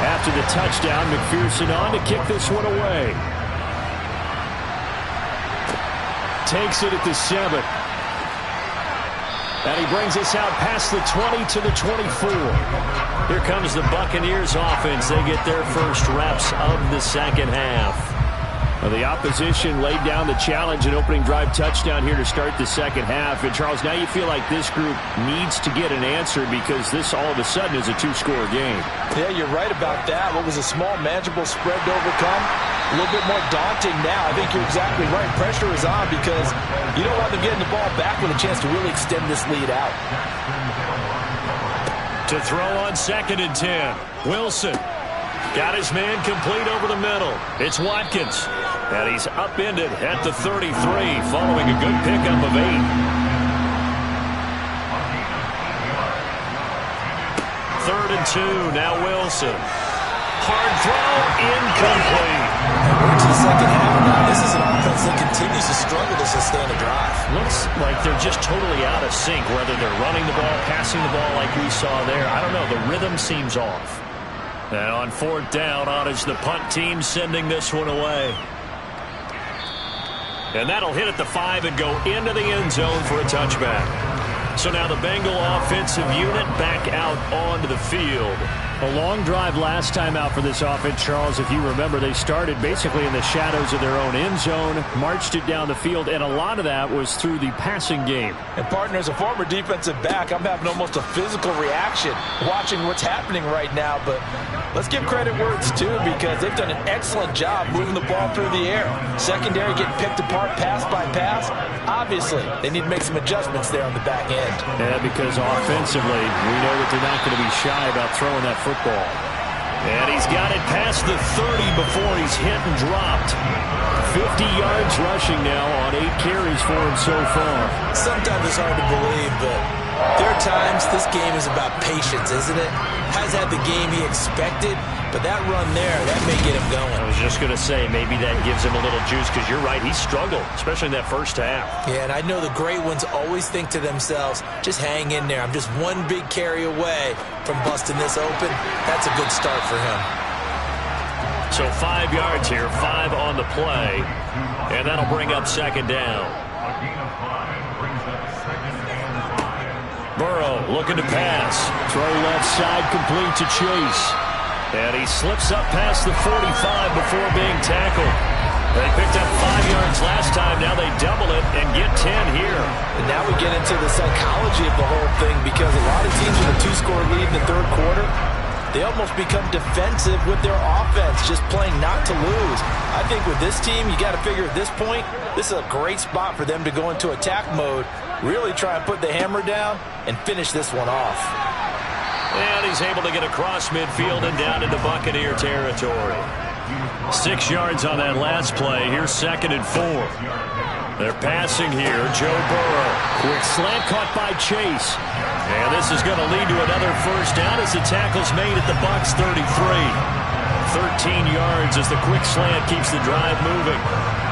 Speaker 5: After the touchdown, McPherson on to kick this one away. Takes it at the 7. And he brings us out past the 20 to the 24. Here comes the Buccaneers offense. They get their first reps of the second half. Well, the opposition laid down the challenge, an opening drive touchdown here to start the second half. And, Charles, now you feel like this group needs to get an answer because this all of a sudden is a two-score game.
Speaker 6: Yeah, you're right about that. What was a small, manageable spread to overcome, a little bit more daunting now. I think you're exactly right. Pressure is on because you don't want them getting the ball back with a chance to really extend this lead out.
Speaker 3: To throw on 2nd and 10. Wilson got his man complete over the middle. It's Watkins. And he's upended at the 33 following a good pickup of 8. 3rd and 2. Now Wilson. Hard throw. Incomplete.
Speaker 6: And we're into the second half now. This is an offense that continues to struggle to sustain a drive.
Speaker 3: Looks like they're just totally out of sync, whether they're running the ball, passing the ball like we saw there. I don't know. The rhythm seems off. And on 4th down, on is the punt team sending this one away. And that'll hit at the 5 and go into the end zone for a touchback. So now the Bengal offensive unit back out onto the field.
Speaker 5: A long drive last time out for this offense, Charles. If you remember, they started basically in the shadows of their own end zone, marched it down the field, and a lot of that was through the passing game.
Speaker 6: And, partner, as a former defensive back, I'm having almost a physical reaction watching what's happening right now. But let's give credit where it's due because they've done an excellent job moving the ball through the air. Secondary getting picked apart pass by pass. Obviously, they need to make some adjustments there on the back end.
Speaker 5: Yeah, because offensively, we know that they're not going to be shy about throwing that football.
Speaker 3: And he's got it past the 30 before he's hit and dropped.
Speaker 5: 50 yards rushing now on 8 carries for him so far.
Speaker 6: Sometimes it's hard to believe, but there are times this game is about patience, isn't it? Hasn't had the game he expected, but that run there, that may get him going.
Speaker 3: I was just going to say, maybe that gives him a little juice because you're right, he struggled, especially in that first half.
Speaker 6: Yeah, and I know the great ones always think to themselves, just hang in there. I'm just one big carry away from busting this open. That's a good start for him.
Speaker 3: So 5 yards here, 5 on the play, and that'll bring up 2nd down. Burrow looking to pass.
Speaker 5: Throw left side complete to Chase.
Speaker 3: And he slips up past the 45 before being tackled. They picked up 5 yards last time. Now they double it and get 10 here.
Speaker 6: And now we get into the psychology of the whole thing because a lot of teams with a 2-score lead in the 3rd quarter, they almost become defensive with their offense, just playing not to lose. I think with this team, you got to figure at this point, this is a great spot for them to go into attack mode, really try and put the hammer down and finish this one off.
Speaker 3: And he's able to get across midfield and down into Buccaneer territory. 6 yards on that last play. Here's 2nd and 4. They're passing here. Joe Burrow.
Speaker 5: Quick slant caught by Chase.
Speaker 3: And this is going to lead to another first down as the tackle's made at the Bucs 33. 13 yards as the quick slant keeps the drive moving.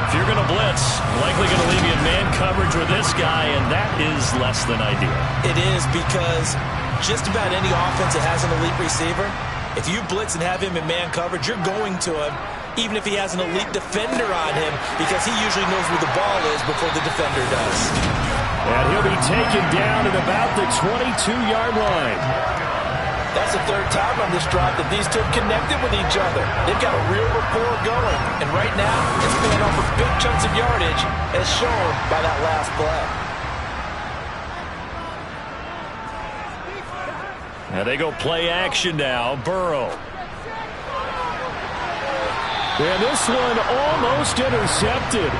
Speaker 3: If you're going to blitz, likely going to leave you in man coverage with this guy, and that is less than ideal.
Speaker 6: It is because just about any offense that has an elite receiver, if you blitz and have him in man coverage, you're going to him, even if he has an elite defender on him, because he usually knows where the ball is before the defender does.
Speaker 5: And he'll be taken down at about the 22-yard line.
Speaker 6: That's the 3rd time on this drive that these two have connected with each other. They've got a real rapport going, and right now, it's paying off with big chunks of yardage, as shown by that last play.
Speaker 3: Now they go play action now. Burrow.
Speaker 5: And this one almost intercepted.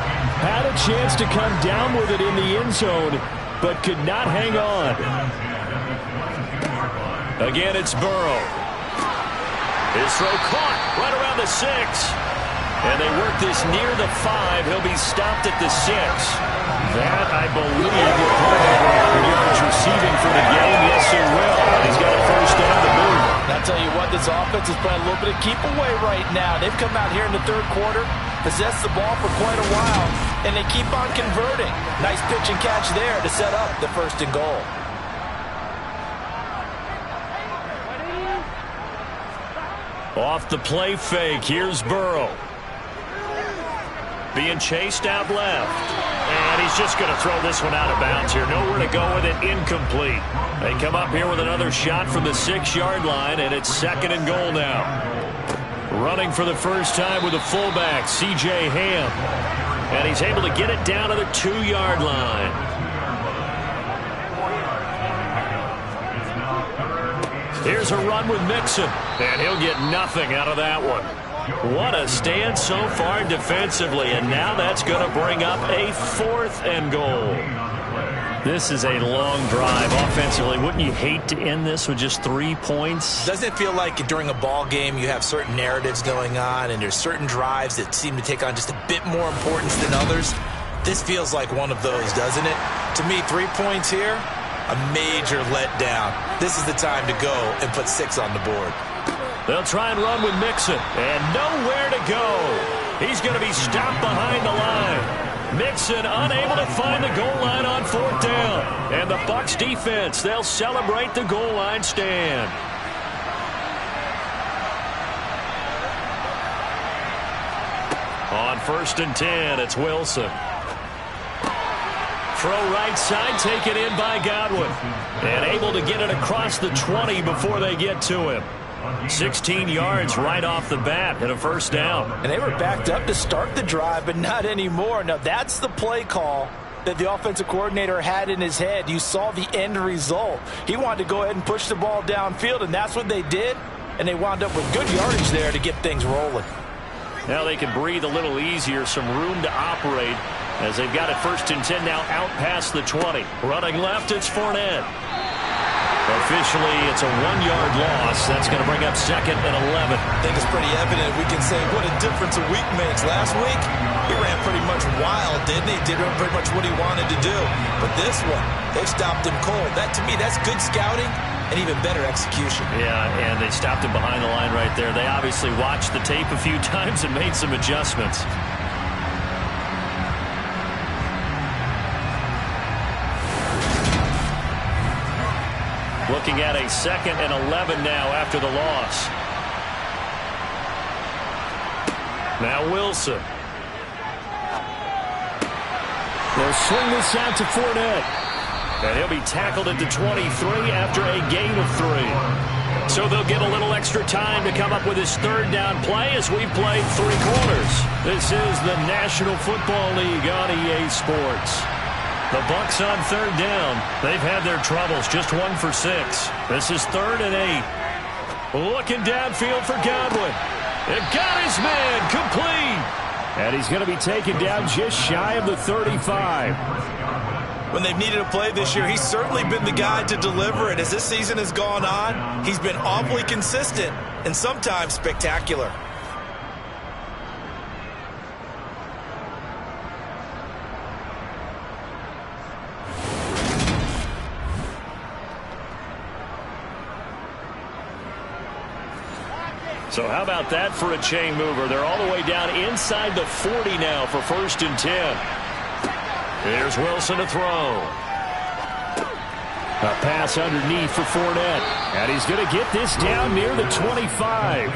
Speaker 5: Had a chance to come down with it in the end zone, but could not hang on.
Speaker 3: Again, it's Burrow. His throw caught right around the 6. And they work this near the 5. He'll be stopped at the 6. That, I believe, will put him over 100 yards receiving for the game. Yes, it will. And he's got a first down to boot.
Speaker 4: I'll tell you what, this offense is playing a little bit of keep away right now. They've come out here in the third quarter, possessed the ball for quite a while, and they keep on converting. Nice pitch and catch there to set up the first and goal.
Speaker 3: Off the play fake, here's Burrow. Being chased out left. And he's just going to throw this one out of bounds here. Nowhere to go with it, incomplete. They come up here with another shot from the 6-yard line, and it's 2nd and goal now. Running for the first time with a fullback, C.J. Ham. And he's able to get it down to the 2-yard line. Here's a run with Mixon, and he'll get nothing out of that one. What a stand so far defensively, and now that's going to bring up a 4th and goal. This is a long drive offensively. Wouldn't you hate to end this with just 3 points?
Speaker 4: Doesn't it feel like during a ball game you have certain narratives going on and there's certain drives that seem to take on just a bit more importance than others? This feels like one of those, doesn't it? To me, 3 points here, a major letdown. This is the time to go and put 6 on the board.
Speaker 3: They'll try and run with Mixon, and nowhere to go. He's going to be stopped behind the line. Mixon unable to find the goal line on 4th down. And the Bucs defense, they'll celebrate the goal line stand. On 1st and 10, it's Wilson. Throw right side, taken in by Godwin. And able to get it across the 20 before they get to him. 16 yards right off the bat and a first down.
Speaker 4: And they were backed up to start the drive, but not anymore. Now, that's the play call that the offensive coordinator had in his head. You saw the end result. He wanted to go ahead and push the ball downfield, and that's what they did. And they wound up with good yardage there to get things rolling.
Speaker 3: Now they can breathe a little easier, some room to operate as they've got it 1st and 10 now out past the 20. Running left, it's Fournette. Officially, it's a 1-yard loss. That's going to bring up 2nd and 11.
Speaker 4: I think it's pretty evident. We can say what a difference a week makes. Last week, he ran pretty much wild, didn't he? Did pretty much what he wanted to do. But this one, they stopped him cold. That, to me, that's good scouting and even better execution.
Speaker 3: Yeah, and they stopped him behind the line right there. They obviously watched the tape a few times and made some adjustments. Looking at a 2nd and 11 now after the loss. Now Wilson. They'll swing this out to Fournette. And he'll be tackled at the 23 after a gain of 3. So they'll get a little extra time to come up with his 3rd down play as we've played 3 quarters. This is the National Football League on EA Sports. The Bucs on 3rd down. They've had their troubles, just 1 for 6. This is 3rd and 8. Looking downfield for Godwin. It got his man complete. And he's going to be taken down just shy of the 35.
Speaker 4: When they've needed a play this year, he's certainly been the guy to deliver it. As this season has gone on, he's been awfully consistent and sometimes spectacular.
Speaker 3: So how about that for a chain mover? They're all the way down inside the 40 now for 1st and 10. Here's Wilson to throw. A pass underneath for Fournette. And he's going to get this down near the 25.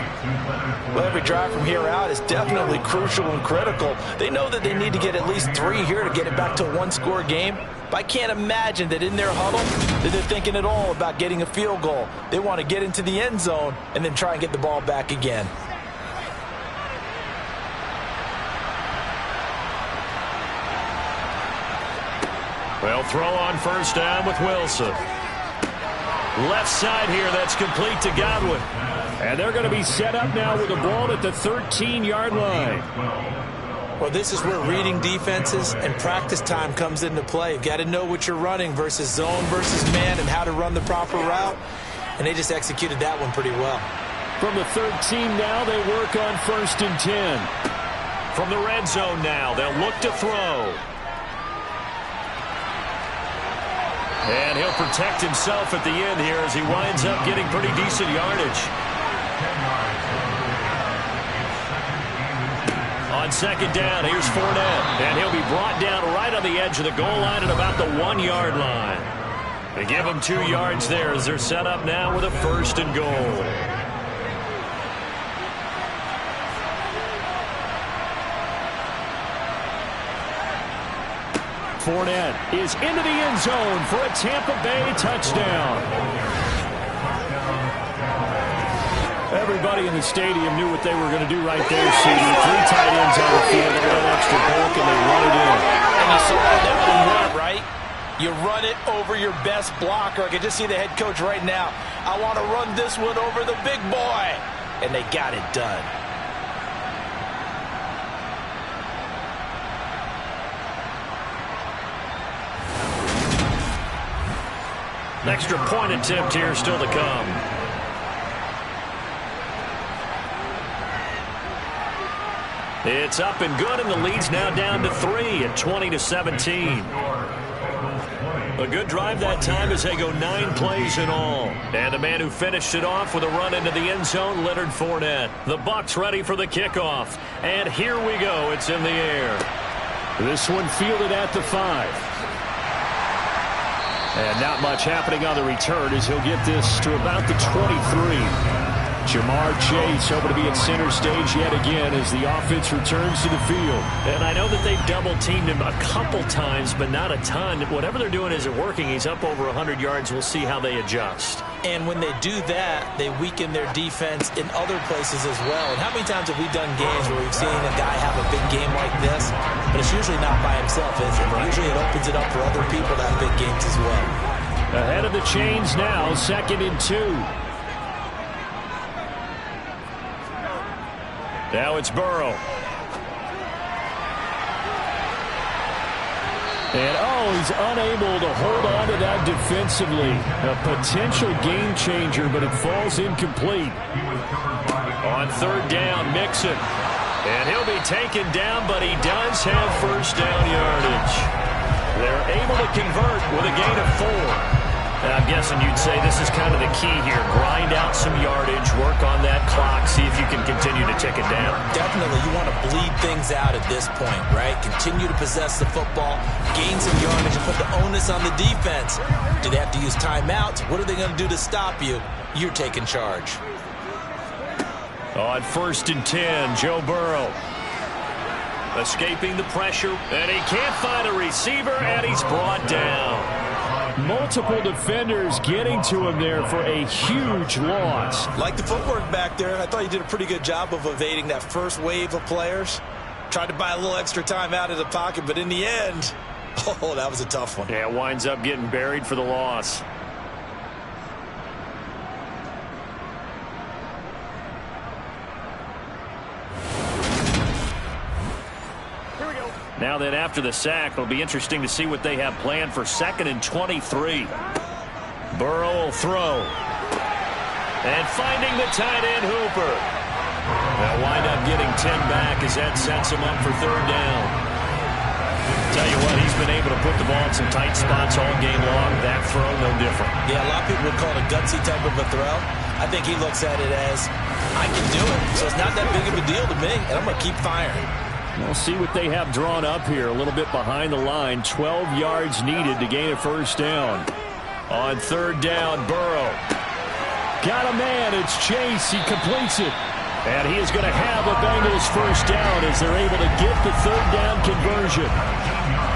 Speaker 4: Well, every drive from here out is definitely crucial and critical. They know that they need to get at least 3 here to get it back to a 1-score game. But I can't imagine that in their huddle that they're thinking at all about getting a field goal. They want to get into the end zone and then try and get the ball back again.
Speaker 3: Well, throw on 1st down with Wilson. Left side here, that's complete to Godwin. And they're going to be set up now with the ball at the 13-yard line.
Speaker 4: Well, this is where reading defenses and practice time comes into play. You've got to know what you're running versus zone versus man and how to run the proper route. And they just executed that one pretty well.
Speaker 3: From the 13 now, they work on 1st and 10. from the red zone now. They'll look to throw. And he'll protect himself at the end here as he winds up getting pretty decent yardage. On second down, here's Fournette. And he'll be brought down right on the edge of the goal line at about the 1-yard line. They give him 2 yards there as they're set up now with a 1st and goal.
Speaker 5: Fournette is into the end zone for a Tampa Bay touchdown. Everybody in the stadium knew what they were going to do right there, CD. 3 tight ends on the field, a little extra bulk, and they run it in.
Speaker 6: And you saw that one run, right? You run it over your best blocker. I can just see the head coach right now. I want to run this one over the big boy. And they got it done.
Speaker 3: Extra point attempt here still to come. It's up and good, and the lead's now down to 3 at 20-17. A good drive that time as they go 9 plays in all. And the man who finished it off with a run into the end zone, Leonard Fournette. The Bucs ready for the kickoff. And here we go. It's in the air.
Speaker 5: This one fielded at the 5. And not much happening on the return as he'll get this to about the 23. Ja'Marr Chase hoping to be at center stage yet again as the offense returns to the field.
Speaker 3: And I know that they've double-teamed him a couple times, but not a ton. Whatever they're doing isn't working. He's up over 100 yards. We'll see how they adjust.
Speaker 6: And when they do that, they weaken their defense in other places as well. And how many times have we done games where we've seen a guy have a big game like this? But it's usually not by himself, is it? Usually it opens it up for other people to have big games as well.
Speaker 5: Ahead of the chains now, 2nd and 2.
Speaker 3: Now it's Burrow.
Speaker 5: And, he's unable to hold on to that defensively. A potential game changer, but it falls incomplete.
Speaker 3: On 3rd down, Mixon. And he'll be taken down, but he does have 1st down yardage. They're able to convert with a gain of 4. And I'm guessing you'd say this is kind of the key here. Grind out some yardage, work on that clock, see if you can continue to tick it down.
Speaker 6: Definitely. You want to bleed things out at this point, right? Continue to possess the football, gain some yardage, and put the onus on the defense. Do they have to use timeouts? What are they going to do to stop you? You're taking charge.
Speaker 3: On 1st and 10, Joe Burrow. Escaping the pressure, and he can't find a receiver, and he's brought down.
Speaker 5: Multiple defenders getting to him there for a huge loss.
Speaker 6: Like the footwork back there, I thought he did a pretty good job of evading that first wave of players. Tried to buy a little extra time out of the pocket, but in the end, that was a tough one.
Speaker 3: Yeah, winds up getting buried for the loss. Now then, after the sack, it'll be interesting to see what they have planned for 2nd and 23. Burrow will throw. And finding the tight end, Hooper. They'll wind up getting 10 back as that sets him up for 3rd down. Tell you what, he's been able to put the ball in some tight spots all game long. That throw, no different.
Speaker 6: Yeah, a lot of people would call it a gutsy type of a throw. I think he looks at it as, I can do it. So it's not that big of a deal to me, and I'm going to keep firing.
Speaker 5: We'll see what they have drawn up here. A little bit behind the line. 12 yards needed to gain a 1st down.
Speaker 3: On 3rd down, Burrow.
Speaker 5: Got a man. It's Chase. He completes it. And he is going to have the Bengals 1st down as they're able to get the 3rd down conversion.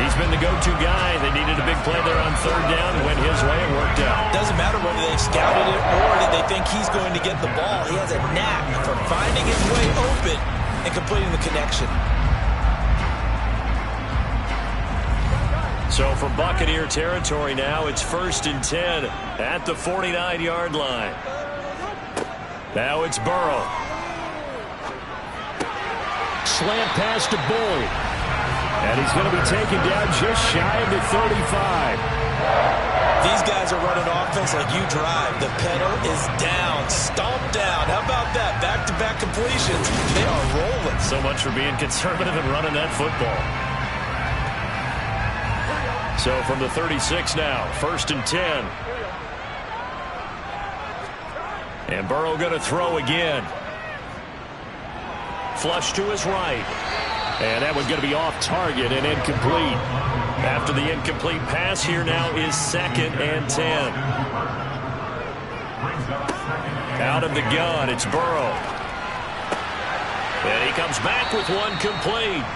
Speaker 3: He's been the go-to guy. They needed a big play there on 3rd down. Went his way and worked out.
Speaker 6: Doesn't matter whether they've scouted it or did they think he's going to get the ball. He has a knack for finding his way open and completing the connection.
Speaker 3: So from Buccaneer territory now, it's 1st and 10 at the 49-yard line. Now it's Burrow.
Speaker 5: Slant pass to Boyd. And he's going to be taken down just shy of the 35.
Speaker 6: these guys are running offense like you drive, the pedal is down, stomp down. How about that? Back-to-back completions. They are rolling.
Speaker 3: So much for being conservative and running that football. So from the 36 now, 1st and 10. And Burrow going to throw again. Flush to his right. And that one's going to be off target and incomplete. After the incomplete pass, here now is 2nd and 10. Out of the gun, it's Burrow. And he comes back with one complete.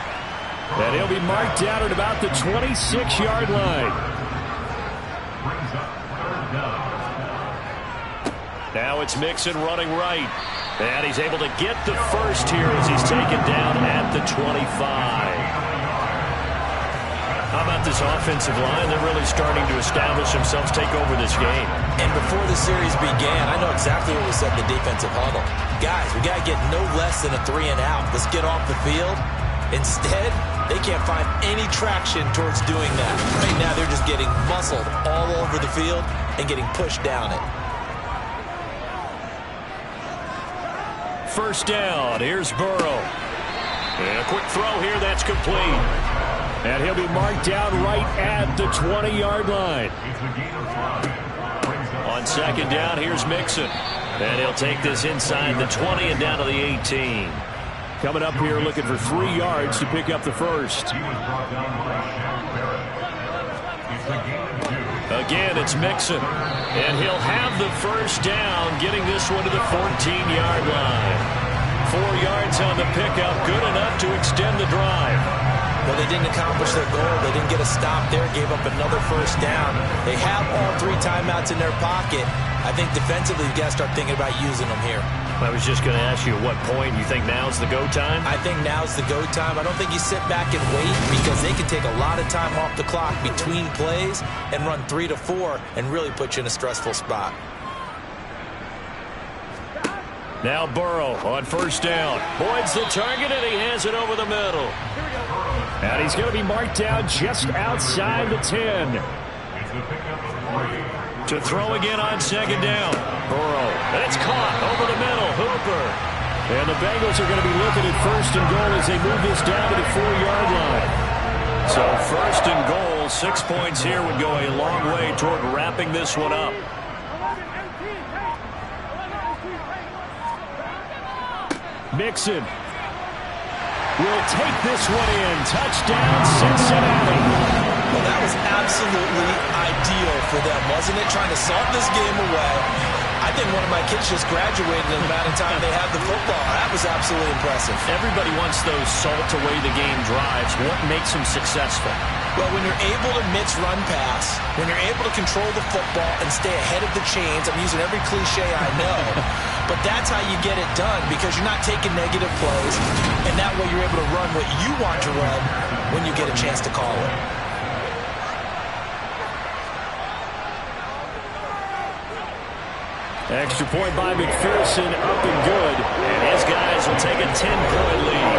Speaker 3: And he'll be marked down at about the 26-yard line. Now it's Mixon running right. And he's able to get the first here as he's taken down at the 25. How about this offensive line? They're really starting to establish themselves, take over this game.
Speaker 6: And before the series began, I know exactly what was said in the defensive huddle. Guys, we got to get no less than a 3 and out. Let's get off the field. Instead, they can't find any traction towards doing that. Right now, they're just getting muscled all over the field and getting pushed down it.
Speaker 3: First down, here's Burrow. And a quick throw here, that's complete. And he'll be marked down right at the 20-yard line. On 2nd down, here's Mixon. And he'll take this inside the 20 and down to the 18. Coming up here looking for 3 yards to pick up the first. Again, it's Mixon. And he'll have the first down, getting this one to the 14-yard line. 4 yards on the pickup, good enough to extend the drive.
Speaker 6: Well, they didn't accomplish their goal. They didn't get a stop there, gave up another first down. They have all 3 timeouts in their pocket. I think defensively, you've got to start thinking about using them here.
Speaker 3: I was just going to ask you at what point you think now's the go time?
Speaker 6: I think now's the go time. I don't think you sit back and wait because they can take a lot of time off the clock between plays and run 3 to 4 and really put you in a stressful spot.
Speaker 3: Now Burrow on first down. Boyd's the target, and he has it over the middle. And he's going to be marked down just outside the 10. To throw again on 2nd down. Burrow. And it's caught over the middle. Hooper. And the Bengals are going to be looking at 1st and goal as they move this down to the 4-yard line. So 1st and goal, 6 points here would go a long way toward wrapping this one up. Mixon will take this one in. Touchdown, Cincinnati.
Speaker 6: Well, that was absolutely ideal for them, wasn't it? Trying to solve this game away. I think one of my kids just graduated in the amount of time they had the football. That was absolutely impressive.
Speaker 3: Everybody wants those salt-away-the-game drives. What makes them successful?
Speaker 6: Well, when you're able to mix run pass, when you're able to control the football and stay ahead of the chains, I'm using every cliche I know, but that's how you get it done because you're not taking negative plays, and that way you're able to run what you want to run when you get a chance to call it.
Speaker 3: Extra point by McPherson, up and good, and his guys will take a 10-point lead.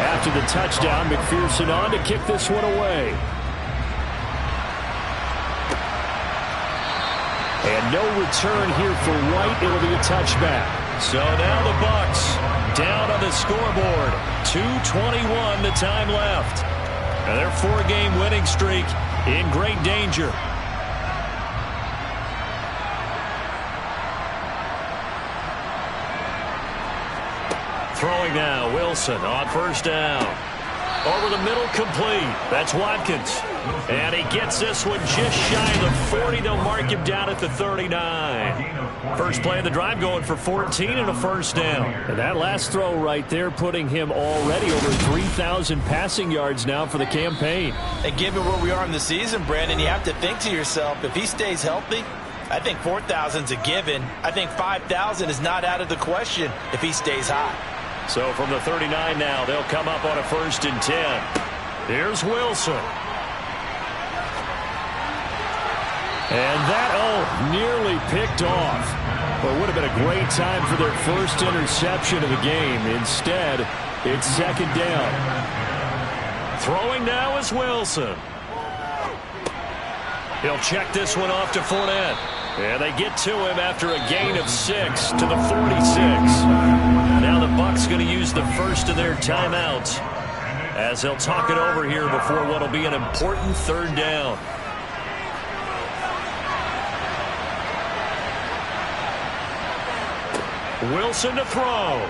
Speaker 3: After the touchdown, McPherson on to kick this one away. And no return here for White. It'll be a touchback. So now the Bucs down on the scoreboard. 2:21 the time left. And their 4-game winning streak in great danger. Throwing now, Wilson on first down. Over the middle, complete. That's Watkins. And he gets this one just shy of the 40. They'll mark him down at the 39. First play of the drive going for 14 and a first down. And that last throw right there putting him already over 3,000 passing yards now for the campaign.
Speaker 6: And given where we are in the season, Brandon, you have to think to yourself, if he stays healthy, I think 4,000's a given. I think 5,000 is not out of the question if he stays hot.
Speaker 3: So from the 39 now, they'll come up on a 1st and 10. Here's Wilson. And that, nearly picked off. Well, it would have been a great time for their first interception of the game. Instead,
Speaker 5: It's second down.
Speaker 3: Throwing now is Wilson. He'll check this one off to Fournette. And they get to him after a gain of 6 to the 46. Now the Bucs going to use the first of their timeouts as they'll talk it over here before what will be an important third down. Wilson to throw.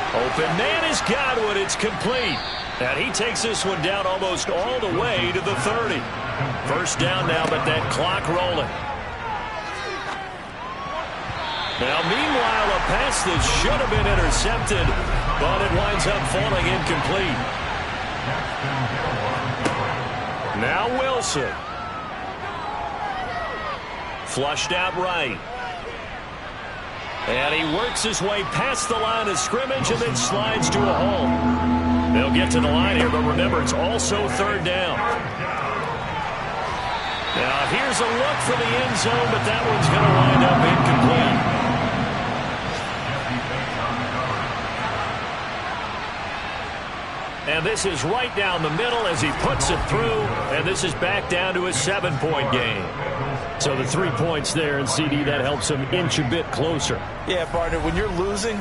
Speaker 3: Open man is Godwin. It's complete. And he takes this one down almost all the way to the 30. First down now, but that clock rolling. Now, meanwhile, a pass that should have been intercepted, but it winds up falling incomplete. Now Wilson. Flushed out right. And he works his way past the line of scrimmage and then slides to a hole. They'll get to the line here, but remember, it's also third down. Now, here's a look for the end zone, but that one's going to wind up incomplete. And this is right down the middle as he puts it through, and this is back down to a 7-point game.
Speaker 5: So the 3 points there, and CD, that helps him inch a bit closer.
Speaker 6: Yeah, partner, when you're losing,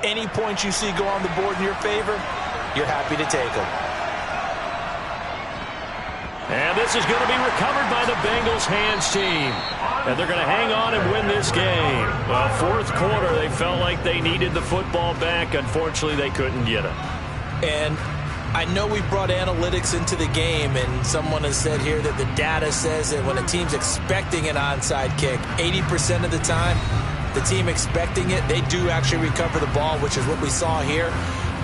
Speaker 6: any points you see go on the board in your favor, you're happy to take them.
Speaker 3: And this is going to be recovered by the Bengals hands team. And they're going to hang on and win this game. Well, fourth quarter, they felt like they needed the football back. Unfortunately, they couldn't get it.
Speaker 6: And I know we brought analytics into the game, and someone has said here that the data says that when a team's expecting an onside kick, 80% of the time, the team expecting it, they do actually recover the ball, which is what we saw here.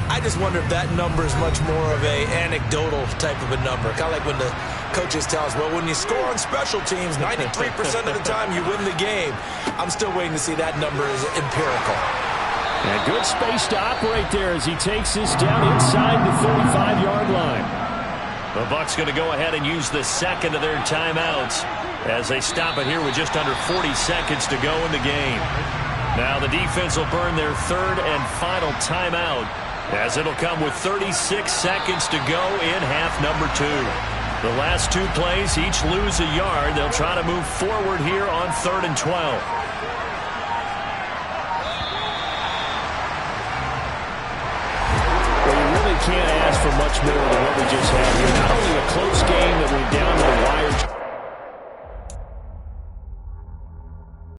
Speaker 6: I just wonder if that number is much more of a anecdotal type of a number. Kind of like when the coaches tell us, well, when you score on special teams, 93% of the time you win the game. I'm still waiting to see that number is empirical.
Speaker 5: And good space to operate there as he takes this down inside the 35-yard line.
Speaker 3: The Bucs going to go ahead and use the second of their timeouts as they stop it here with just under 40 seconds to go in the game. Now the defense will burn their third and final timeout, as it'll come with 36 seconds to go in half number 2. The last 2 plays, each lose a yard. They'll try to move forward here on 3rd and 12.
Speaker 5: Well, you really can't ask for much more than what we just had here. Not only a close game that we're down